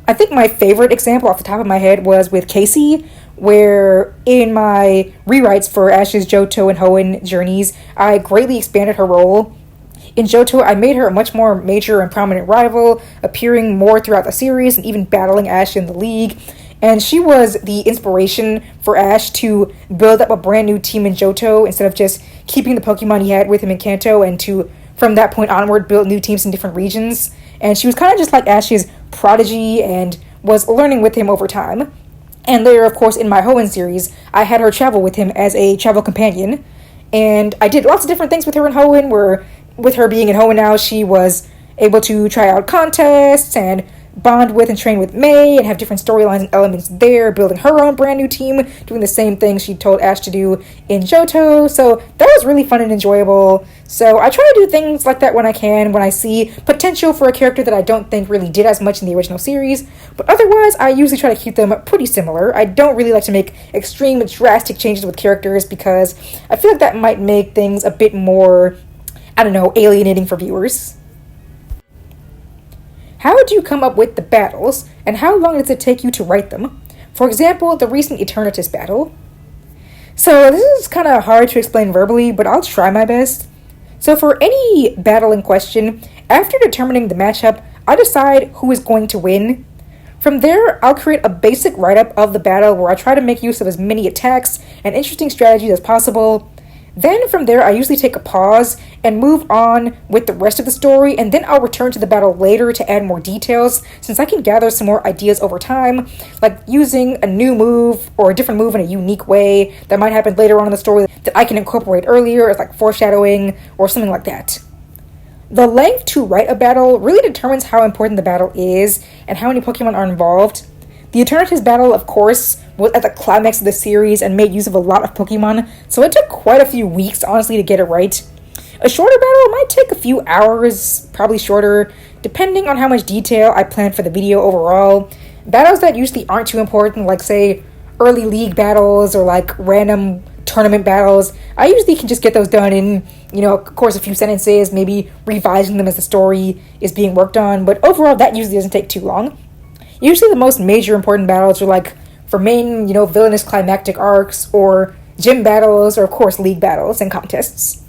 I I think my favorite example off the top of my head was with Casey, where in my rewrites for Ash's Johto and Hoenn journeys, I greatly expanded her role. In Johto, I made her a much more major and prominent rival, appearing more throughout the series and even battling Ash in the league. And she was the inspiration for Ash to build up a brand new team in Johto instead of just keeping the Pokemon he had with him in Kanto, and to, from that point onward, build new teams in different regions. And she was kind of just like Ash's prodigy and was learning with him over time. And later, of course, in my Hoenn series, I had her travel with him as a travel companion. And I did lots of different things with her in Hoenn, where with her being in Hoenn now, she was able to try out contests and bond with and train with May and have different storylines and elements there, building her own brand new team, doing the same thing she told Ash to do in Johto. So that was really fun and enjoyable. So I try to do things like that when I can, when I see potential for a character that I don't think really did as much in the original series. But otherwise, I usually try to keep them pretty similar. I don't really like to make extreme, drastic changes with characters because I feel like that might make things a bit more, I don't know, alienating for viewers. How do you come up with the battles, and how long does it take you to write them? For example, the recent Eternatus battle. So this is kind of hard to explain verbally, but I'll try my best. So for any battle in question, after determining the matchup, I decide who is going to win. From there, I'll create a basic write-up of the battle where I try to make use of as many attacks and interesting strategies as possible. Then from there, I usually take a pause and move on with the rest of the story, and then I'll return to the battle later to add more details, since I can gather some more ideas over time, like using a new move or a different move in a unique way that might happen later on in the story that I can incorporate earlier as like foreshadowing or something like that. The length to write a battle really determines how important the battle is and how many Pokemon are involved. The Eternatus battle, of course, was at the climax of the series and made use of a lot of Pokemon, so it took quite a few weeks, honestly, to get it right. A shorter battle might take a few hours, probably shorter, depending on how much detail I planned for the video overall. Battles that usually aren't too important, like, say, early league battles or, like, random tournament battles, I usually can just get those done in, of course, a few sentences, maybe revising them as the story is being worked on, but overall, that usually doesn't take too long. Usually the most major important battles are like for main, villainous climactic arcs, or gym battles, or of course league battles and contests.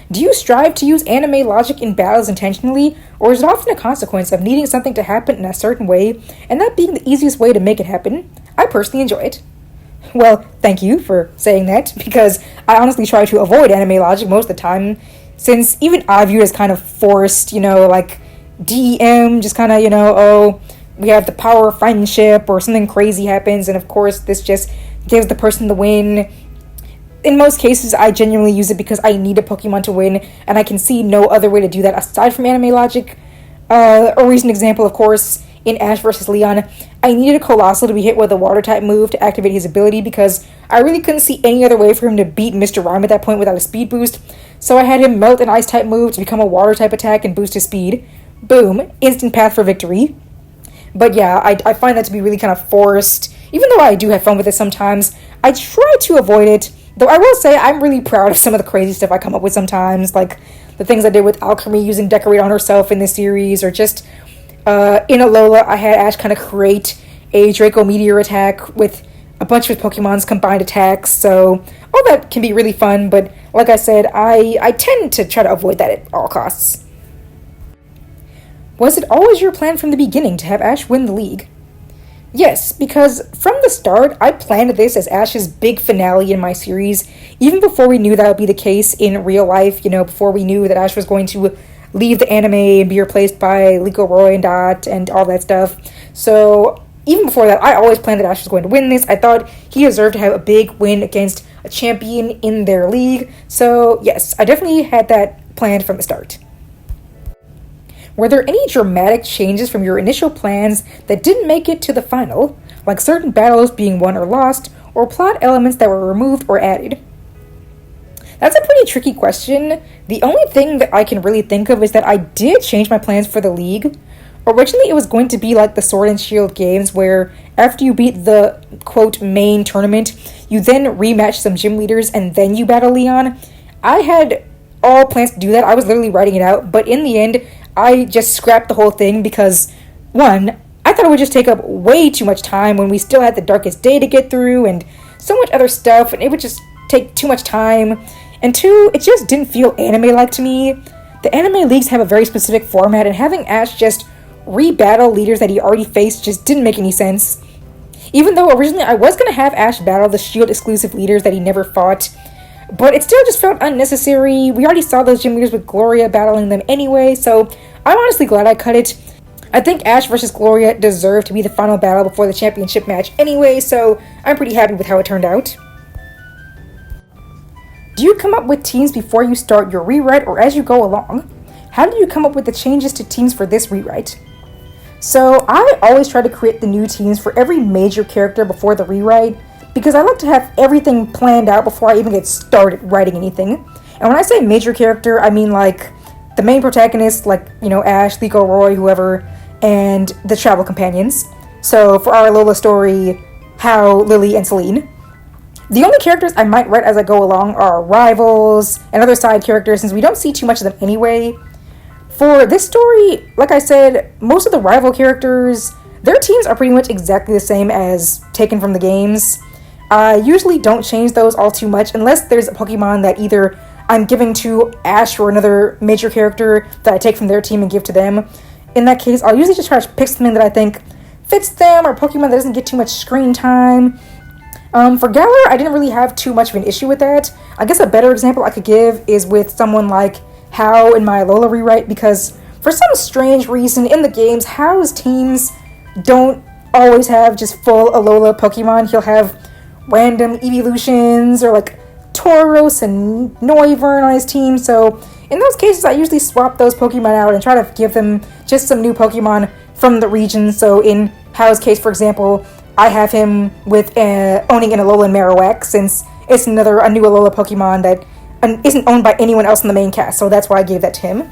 Do you strive to use anime logic in battles intentionally, or is it often a consequence of needing something to happen in a certain way, and that being the easiest way to make it happen? I personally enjoy it. Well, thank you for saying that, because I honestly try to avoid anime logic most of the time, since even I view it as kind of forced, like DEM, just kind of, we have the power of friendship or something crazy happens, and of course this just gives the person the win. In most cases, I genuinely use it because I need a Pokemon to win, and I can see no other way to do that aside from anime logic. A recent example, of course, in Ash vs. Leon, I needed a Colossal to be hit with a Water-type move to activate his ability because I really couldn't see any other way for him to beat Mr. Rime at that point without a speed boost, so I had him melt an Ice-type move to become a Water-type attack and boost his speed. Boom, instant path for victory. But yeah, I find that to be really kind of forced. Even though I do have fun with it sometimes, I try to avoid it. Though I will say I'm really proud of some of the crazy stuff I come up with sometimes, like the things I did with Alchemy using Decorate on herself in this series, or just in Alola, I had Ash kind of create a Draco Meteor attack with a bunch of Pokemon's combined attacks, so all that can be really fun, but like I said, I tend to try to avoid that at all costs. Was it always your plan from the beginning to have Ash win the league? Yes, because from the start, I planned this as Ash's big finale in my series, even before we knew that would be the case in real life, before we knew that Ash was going to leave the anime and be replaced by Liko Roy and Dot and all that stuff. So even before that, I always planned that Ash was going to win this. I thought he deserved to have a big win against a champion in their league. So yes, I definitely had that planned from the start. Were there any dramatic changes from your initial plans that didn't make it to the final, like certain battles being won or lost, or plot elements that were removed or added? That's a pretty tricky question. The only thing that I can really think of is that I did change my plans for the league. Originally, it was going to be like the Sword and Shield games, where after you beat the, quote, main tournament, you then rematch some gym leaders and then you battle Leon. I had all plans to do that. I was literally writing it out, but in the end, I just scrapped the whole thing because, one, I thought it would just take up way too much time when we still had the Darkest Day to get through and so much other stuff, and it would just take too much time. And two, it just didn't feel anime-like to me. The anime leagues have a very specific format, and having Ash just re-battle leaders that he already faced just didn't make any sense. Even though originally I was going to have Ash battle the Shield exclusive leaders that he never fought, but it still just felt unnecessary. We already saw those gym leaders with Gloria battling them anyway, so I'm honestly glad I cut it. I think Ash versus Gloria deserved to be the final battle before the championship match anyway, so I'm pretty happy with how it turned out. Do you come up with teams before you start your rewrite or as you go along? How do you come up with the changes to teams for this rewrite? So I always try to create the new teams for every major character before the rewrite, because I like to have everything planned out before I even get started writing anything. And when I say major character, I mean like the main protagonist, like, Ash, Liko, Roy, whoever, and the travel companions. So for our Lola story, Hao, Lily, and Celine. The only characters I might write as I go along are rivals and other side characters, since we don't see too much of them anyway. For this story, like I said, most of the rival characters, their teams are pretty much exactly the same as taken from the games. I usually don't change those all too much unless there's a Pokemon that either I'm giving to Ash or another major character that I take from their team and give to them. In that case, I'll usually just try to pick something that I think fits them, or Pokemon that doesn't get too much screen time. For Galar, I didn't really have too much of an issue with that. I guess a better example I could give is with someone like Hao in my Alola rewrite, because for some strange reason in the games, Hao's teams don't always have just full Alola Pokemon. He'll have random evolutions or like Tauros and Noivern on his team, so in those cases I usually swap those Pokemon out and try to give them just some new Pokemon from the region. So in Hao's case, for example, I have him with owning an Alolan Marowak, since it's a new Alola Pokemon that isn't owned by anyone else in the main cast, so that's why I gave that to him.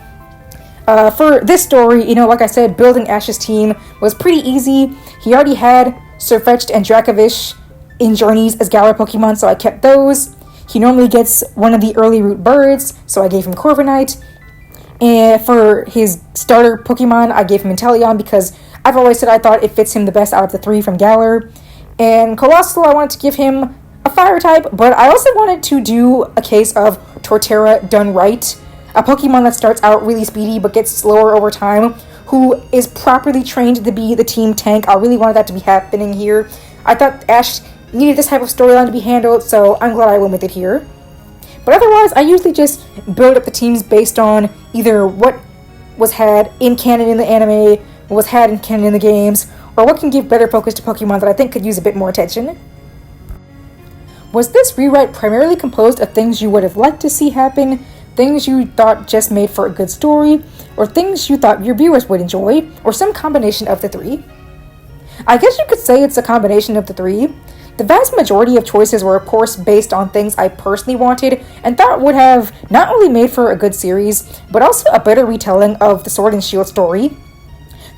For this story, like I said, building Ash's team was pretty easy. He already had Sirfetch'd and Dracovish in Journeys as Galar Pokemon, so I kept those. He normally gets one of the early root birds, so I gave him Corviknight. And for his starter Pokemon, I gave him Inteleon, because I've always said I thought it fits him the best out of the three from Galar. And Colossal, I wanted to give him a fire type, but I also wanted to do a case of Torterra done right. A Pokemon that starts out really speedy but gets slower over time, who is properly trained to be the team tank. I really wanted that to be happening here. I thought Ash needed this type of storyline to be handled, so I'm glad I went with it here. But otherwise, I usually just build up the teams based on either what was had in canon in the anime, what was had in canon in the games, or what can give better focus to Pokemon that I think could use a bit more attention. Was this rewrite primarily composed of things you would have liked to see happen, things you thought just made for a good story, or things you thought your viewers would enjoy, or some combination of the three? I guess you could say it's a combination of the three. The vast majority of choices were of course based on things I personally wanted and thought would have not only made for a good series, but also a better retelling of the Sword and Shield story.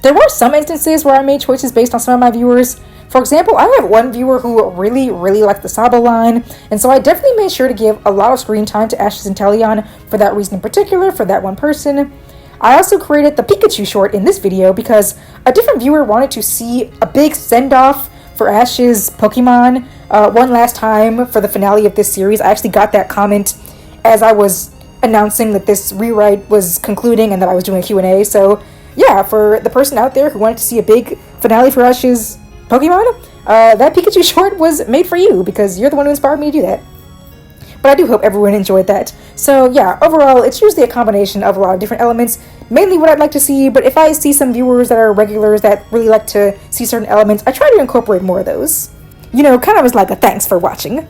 There were some instances where I made choices based on some of my viewers. For example, I have one viewer who really liked the Sabo line, and so I definitely made sure to give a lot of screen time to Ash's Inteleon for that reason in particular, for that one person. I also created the Pikachu short in this video because a different viewer wanted to see a big send-off for Ash's Pokemon one last time for the finale of this series. I actually got that comment as I was announcing that this rewrite was concluding and that I was doing a Q&A, so yeah, for the person out there who wanted to see a big finale for Ash's Pokemon, that Pikachu short was made for you because you're the one who inspired me to do that. But I do hope everyone enjoyed that. So yeah, overall, it's usually a combination of a lot of different elements, mainly what I'd like to see, but if I see some viewers that are regulars that really like to see certain elements, I try to incorporate more of those. Kind of as like a thanks for watching.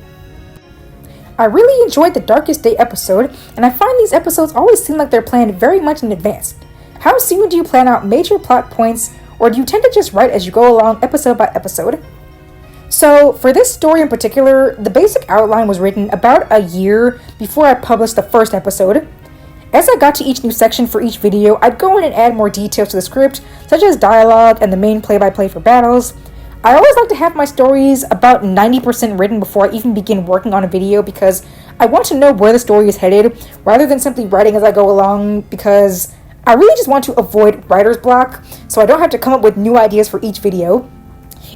I really enjoyed the Darkest Day episode, and I find these episodes always seem like they're planned very much in advance. How soon do you plan out major plot points, or do you tend to just write as you go along episode by episode? So, for this story in particular, the basic outline was written about a year before I published the first episode. As I got to each new section for each video, I'd go in and add more details to the script, such as dialogue and the main play-by-play for battles. I always like to have my stories about 90% written before I even begin working on a video because I want to know where the story is headed, rather than simply writing as I go along, because I really just want to avoid writer's block. so I don't have to come up with new ideas for each video.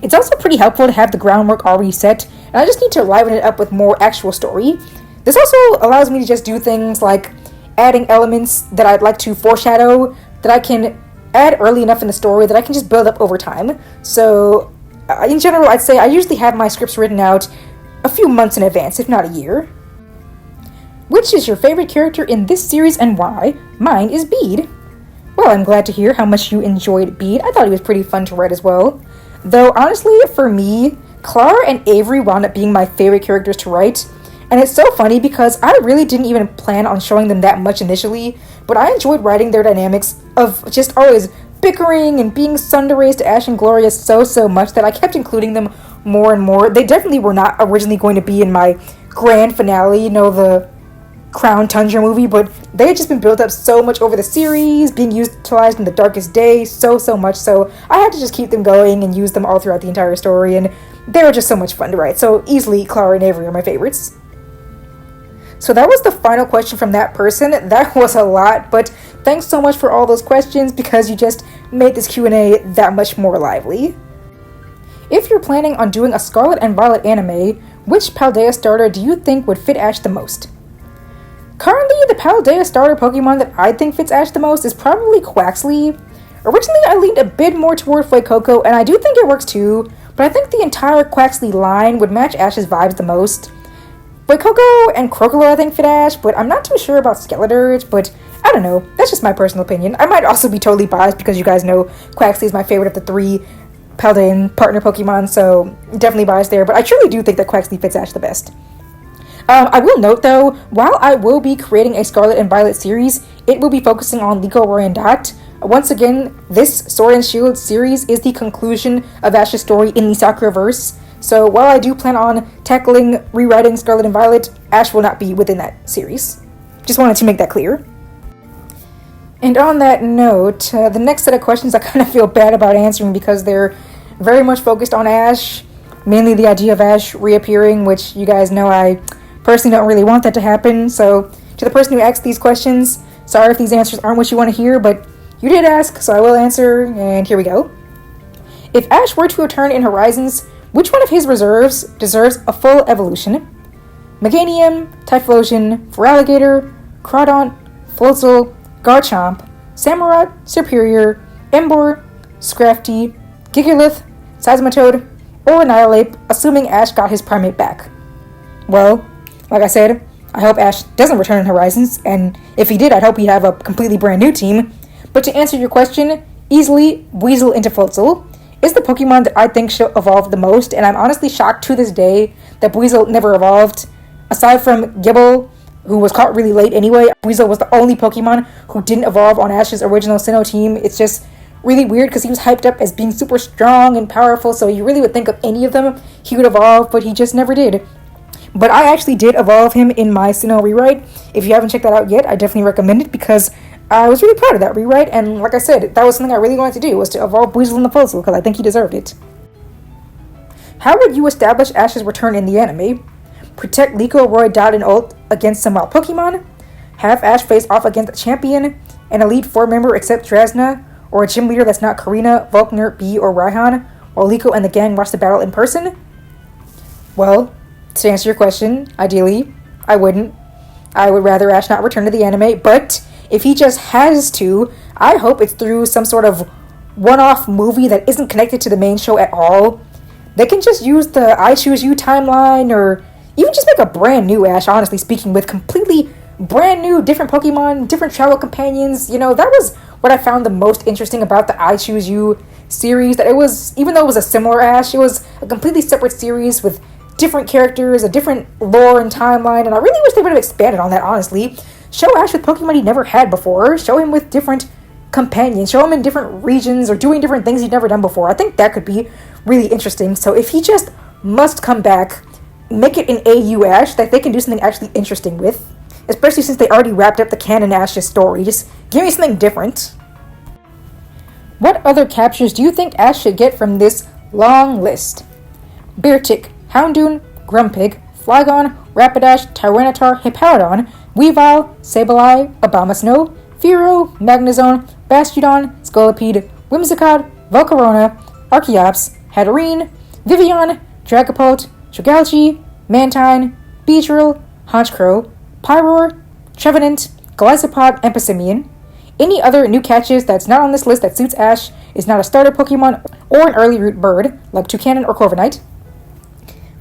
It's also pretty helpful to have the groundwork already set, and I just need to liven it up with more actual story. This also allows me to just do things like adding elements that I'd like to foreshadow that I can add early enough in the story that I can just build up over time. So, in general, I'd say I usually have my scripts written out a few months in advance, if not a year. Which is your favorite character in this series and why? Mine is Bede. Well, I'm glad to hear how much you enjoyed Bede. I thought he was pretty fun to write as well. Though, honestly, for me, Clara and Avery wound up being my favorite characters to write. And it's so funny because I really didn't even plan on showing them that much initially, but I enjoyed writing their dynamics of just always bickering and being tsundere to Ash and Gloria so much that I kept including them more and more. They definitely were not originally going to be in my grand finale, the Crown Tundra movie, but they had just been built up so much over the series, being utilized in the darkest day so much, so I had to just keep them going and use them all throughout the entire story, and they were just so much fun to write. So easily, Clara and Avery are my favorites. So that was the final question from that person. That was a lot, but thanks so much for all those questions because you just made this Q&A that much more lively. If you're planning on doing a Scarlet and Violet anime, which Paldea starter do you think would fit Ash the most? Currently, the Paldea starter Pokemon that I think fits Ash the most is probably Quaxly. Originally, I leaned a bit more toward Fuecoco, and I do think it works too, but I think the entire Quaxly line would match Ash's vibes the most. Fuecoco and Crocodile I think fit Ash, but I'm not too sure about Skeletor, but I don't know, that's just my personal opinion. I might also be totally biased because you guys know Quaxly is my favorite of the three Paldean partner Pokemon, so definitely biased there, but I truly do think that Quaxly fits Ash the best. I will note though, while I will be creating a Scarlet and Violet series, it will be focusing on Liko, Roy, and Dot. Once again, this Sword and Shield series is the conclusion of Ash's story in the SAKURAAVERSE, so while I do plan on tackling rewriting Scarlet and Violet, Ash will not be within that series. Just wanted to make that clear. And on that note, the next set of questions I kind of feel bad about answering because they're very much focused on Ash, mainly the idea of Ash reappearing, which you guys know I personally don't really want that to happen. So to the person who asked these questions, sorry if these answers aren't what you want to hear, but you did ask, so I will answer, and here we go. If Ash were to return in Horizons, which one of his reserves deserves a full evolution? Meganium, Typhlosion, Feraligatr, Crawdaunt, Floatzel, Garchomp, Samurott, Superior, Emboar, Scrafty, Gigalith, Seismitoad, or Annihilape, assuming Ash got his Primate back. Well, like I said, I hope Ash doesn't return in Horizons, and if he did, I'd hope he'd have a completely brand new team. But to answer your question, easily, Weasel into Floatzel is the Pokemon that I think should evolve the most, and I'm honestly shocked to this day that Weasel never evolved. Aside from Gible, who was caught really late anyway, Weasel was the only Pokemon who didn't evolve on Ash's original Sinnoh team. It's just really weird because he was hyped up as being super strong and powerful, so you really would think of any of them he would evolve, but he just never did. But I actually did evolve him in my Sinnoh rewrite. If you haven't checked that out yet, I definitely recommend it because I was really proud of that rewrite, and like I said, that was something I really wanted to do, was to evolve Weasel into Floatzel because I think he deserved it. How would you establish Ash's return in the anime? Protect Liko, Roy, Dot, and Ult against some wild Pokemon? Have Ash face off against a champion, an Elite Four member except Drasna, or a gym leader that's not Karina, Volkner, Bee, or Raihan, while Liko and the gang watch the battle in person? Well, to answer your question, ideally, I wouldn't. I would rather Ash not return to the anime, but if he just has to, I hope it's through some sort of one-off movie that isn't connected to the main show at all. They can just use the I Choose You timeline, or even just make a brand new Ash, honestly speaking, with completely brand new, different Pokemon, different travel companions. That was what I found the most interesting about the I Choose You series, that it was, even though it was a similar Ash, it was a completely separate series with different characters, a different lore and timeline, and I really wish they would have expanded on that, honestly. Show Ash with Pokemon he never had before, show him with different companions, show him in different regions or doing different things he'd never done before. I think that could be really interesting. So if he just must come back, make it an AU Ash that they can do something actually interesting with, especially since they already wrapped up the canon Ash's story. Just give me something different. What other captures do you think Ash should get from this long list? Beartic, Houndoom, Grumpig, Flygon, Rapidash, Tyranitar, Hippowdon, Weavile, Sableye, Abomasnow, Fearow, Magnezone, Bastiodon, Scolipede, Whimsicott, Volcarona, Archeops, Hatterene, Vivian, Dragapult, Shogalchi, Mantine, Beedrill, Honchkrow, Pyroar, Trevenant, Golisopod, and Passimian. Any other new catches that's not on this list that suits Ash is not a starter Pokemon or an early root bird, like Toucanon or Corviknight.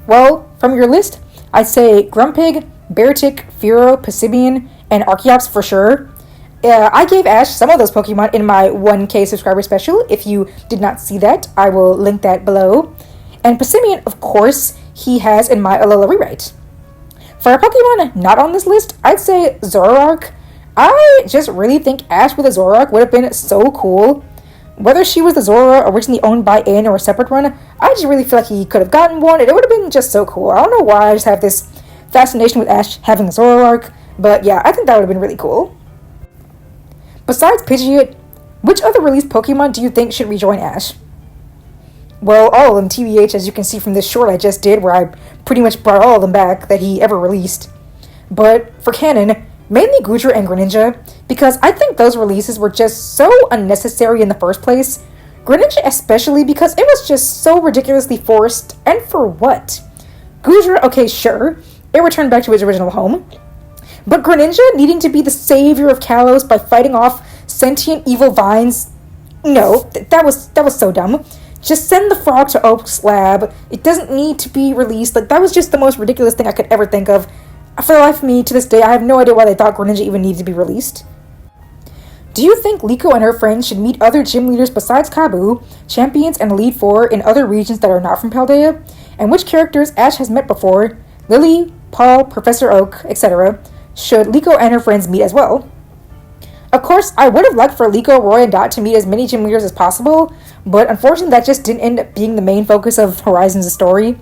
Well, from your list, I'd say Grumpig, Beartic, Fearow, Passimian, and Archeops for sure. I gave Ash some of those Pokemon in my 1K subscriber special. If you did not see that, I will link that below. And Passimian, of course, he has in my Alola rewrite. For a Pokemon not on this list, I'd say Zoroark. I just really think Ash with a Zoroark would have been so cool. Whether she was the Zoroark originally owned by Ain or a separate one, I just really feel like he could have gotten one, and it would have been just so cool. I don't know why I just have this fascination with Ash having a Zoroark, but yeah, I think that would have been really cool. Besides Pidgeot, which other released Pokemon do you think should rejoin Ash? Well, all of them, TBH, as you can see from this short I just did, where I pretty much brought all of them back that he ever released. But for canon, mainly Goodra and Greninja, because I think those releases were just so unnecessary in the first place. Greninja especially because it was just so ridiculously forced, and for what? Goodra, okay, sure, it returned back to its original home. But Greninja needing to be the savior of Kalos by fighting off sentient evil vines? No, that was so dumb. Just send the frog to Oak's lab. It doesn't need to be released. Like, that was just the most ridiculous thing I could ever think of. For the life of me, to this day, I have no idea why they thought Greninja even needed to be released. Do you think Liko and her friends should meet other gym leaders besides Kabu, champions and Elite Four in other regions that are not from Paldea? And which characters Ash has met before, Lily, Paul, Professor Oak, etc., should Liko and her friends meet as well? Of course, I would have liked for Liko, Roy, and Dot to meet as many gym leaders as possible, but unfortunately that just didn't end up being the main focus of Horizon's story.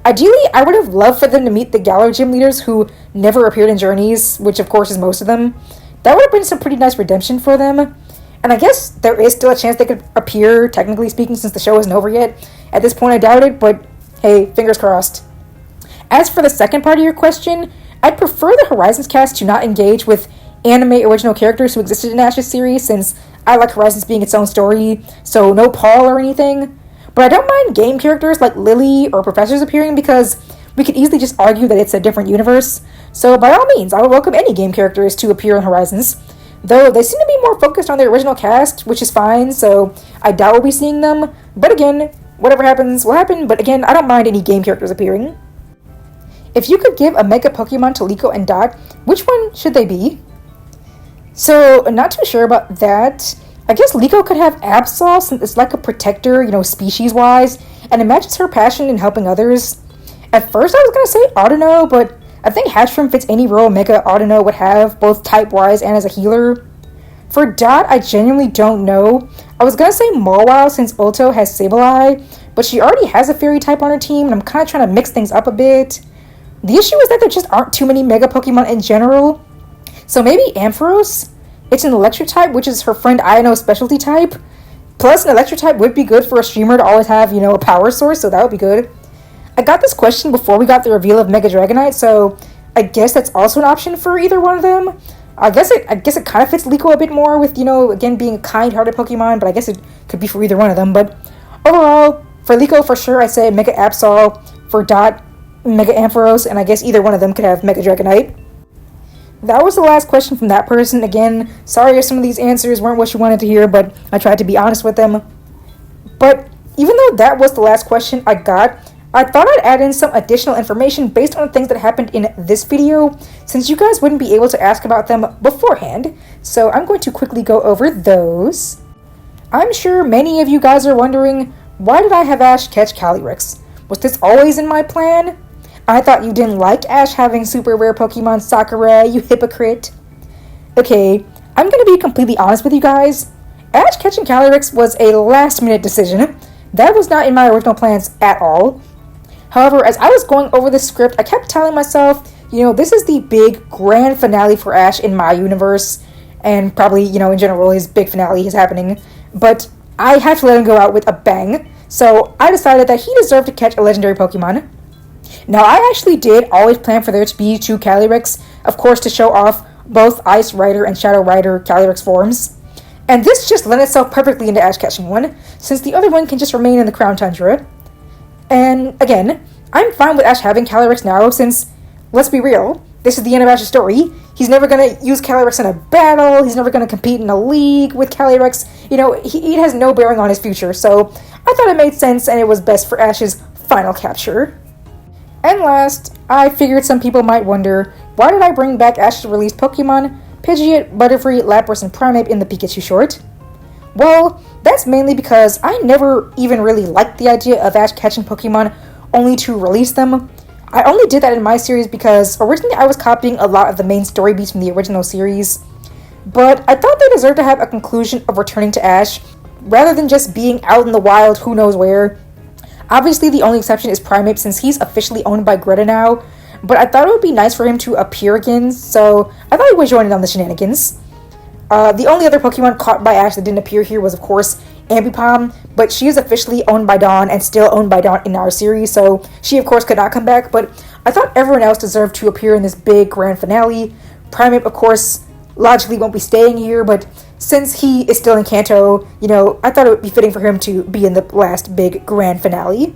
Ideally, I would have loved for them to meet the Galar gym leaders who never appeared in Journeys, which of course is most of them. That would have been some pretty nice redemption for them. And I guess there is still a chance they could appear, technically speaking, since the show isn't over yet. At this point, I doubt it, but hey, fingers crossed. As for the second part of your question, I'd prefer the Horizons cast to not engage with anime original characters who existed in Ash's series, since I like Horizons being its own story, so no Paul or anything. But I don't mind game characters like Lily or professors appearing, because we could easily just argue that it's a different universe. So by all means, I would welcome any game characters to appear in Horizons. Though they seem to be more focused on their original cast, which is fine, so I doubt we'll be seeing them. But again, whatever happens will happen, but again, I don't mind any game characters appearing. If you could give a Mega Pokemon to Liko and Dot, which one should they be? So, not too sure about that. I guess Liko could have Absol, since it's like a protector, species-wise, and it matches her passion in helping others. At first, I was going to say Audino, but I think Hatchrim fits any role Mega Audino would have, both type-wise and as a healer. For Dot, I genuinely don't know. I was going to say Mawile, since Ulto has Sableye, but she already has a fairy type on her team, and I'm kind of trying to mix things up a bit. The issue is that there just aren't too many Mega Pokemon in general. So maybe Ampharos? It's an electric type, which is her friend Iono's specialty type. Plus, an electric type would be good for a streamer to always have, a power source, so that would be good. I got this question before we got the reveal of Mega Dragonite, so I guess that's also an option for either one of them. I guess it kind of fits Liko a bit more with, again, being a kind-hearted Pokemon, but I guess it could be for either one of them. But overall, for Liko, for sure, I say Mega Absol. For Dot, Mega Ampharos, and I guess either one of them could have Mega Dragonite. That was the last question from that person. Again, sorry if some of these answers weren't what you wanted to hear, but I tried to be honest with them. But even though that was the last question I got, I thought I'd add in some additional information based on things that happened in this video, since you guys wouldn't be able to ask about them beforehand. So I'm going to quickly go over those. I'm sure many of you guys are wondering, why did I have Ash catch Calyrex? Was this always in my plan? I thought you didn't like Ash having super rare Pokemon, Sakura, you hypocrite. Okay, I'm gonna be completely honest with you guys. Ash catching Calyrex was a last-minute decision. That was not in my original plans at all. However, as I was going over the script, I kept telling myself, this is the big grand finale for Ash in my universe, and probably, in general, his big finale is happening. But I have to let him go out with a bang, so I decided that he deserved to catch a legendary Pokemon. Now, I actually did always plan for there to be 2 Calyrex, of course, to show off both Ice Rider and Shadow Rider Calyrex forms. And this just lent itself perfectly into Ash catching one, since the other one can just remain in the Crown Tundra. And again, I'm fine with Ash having Calyrex now, since, let's be real, this is the end of Ash's story. He's never going to use Calyrex in a battle, he's never going to compete in a league with Calyrex. You know, it has no bearing on his future, so I thought it made sense and it was best for Ash's final capture. And last, I figured some people might wonder, why did I bring back Ash's released Pokemon, Pidgeot, Butterfree, Lapras, and Primeape in the Pikachu short? Well, that's mainly because I never even really liked the idea of Ash catching Pokemon only to release them. I only did that in my series because originally I was copying a lot of the main story beats from the original series, but I thought they deserved to have a conclusion of returning to Ash, rather than just being out in the wild who knows where. Obviously, the only exception is Primeape, since he's officially owned by Greta now, but I thought it would be nice for him to appear again, so I thought he would join in on the shenanigans. The only other Pokemon caught by Ash that didn't appear here was, of course, Ambipom, but she is officially owned by Dawn and still owned by Dawn in our series, so she, of course, could not come back, but I thought everyone else deserved to appear in this big grand finale. Primeape, of course, logically won't be staying here, but since he is still in Kanto, you know, I thought it would be fitting for him to be in the last big grand finale.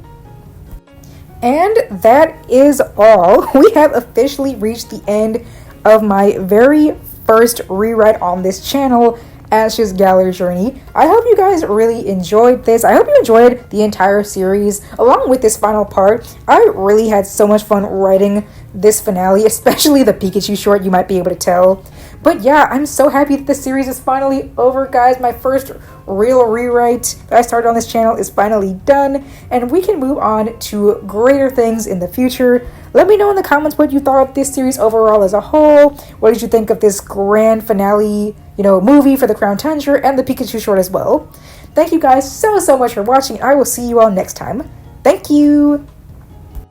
And that is all. We have officially reached the end of my very first rewrite on this channel, Ash's Galar journey. I hope you guys really enjoyed this. I hope you enjoyed the entire series along with this final part. I really had so much fun writing this finale, especially the Pikachu short, you might be able to tell. But yeah, I'm so happy that this series is finally over, guys. My first real rewrite that I started on this channel is finally done, and we can move on to greater things in the future. Let me know in the comments what you thought of this series overall as a whole. What did you think of this grand finale, you know, movie for the Crown Tundra and the Pikachu short as well? Thank you guys so much for watching. I will see you all next time. Thank you!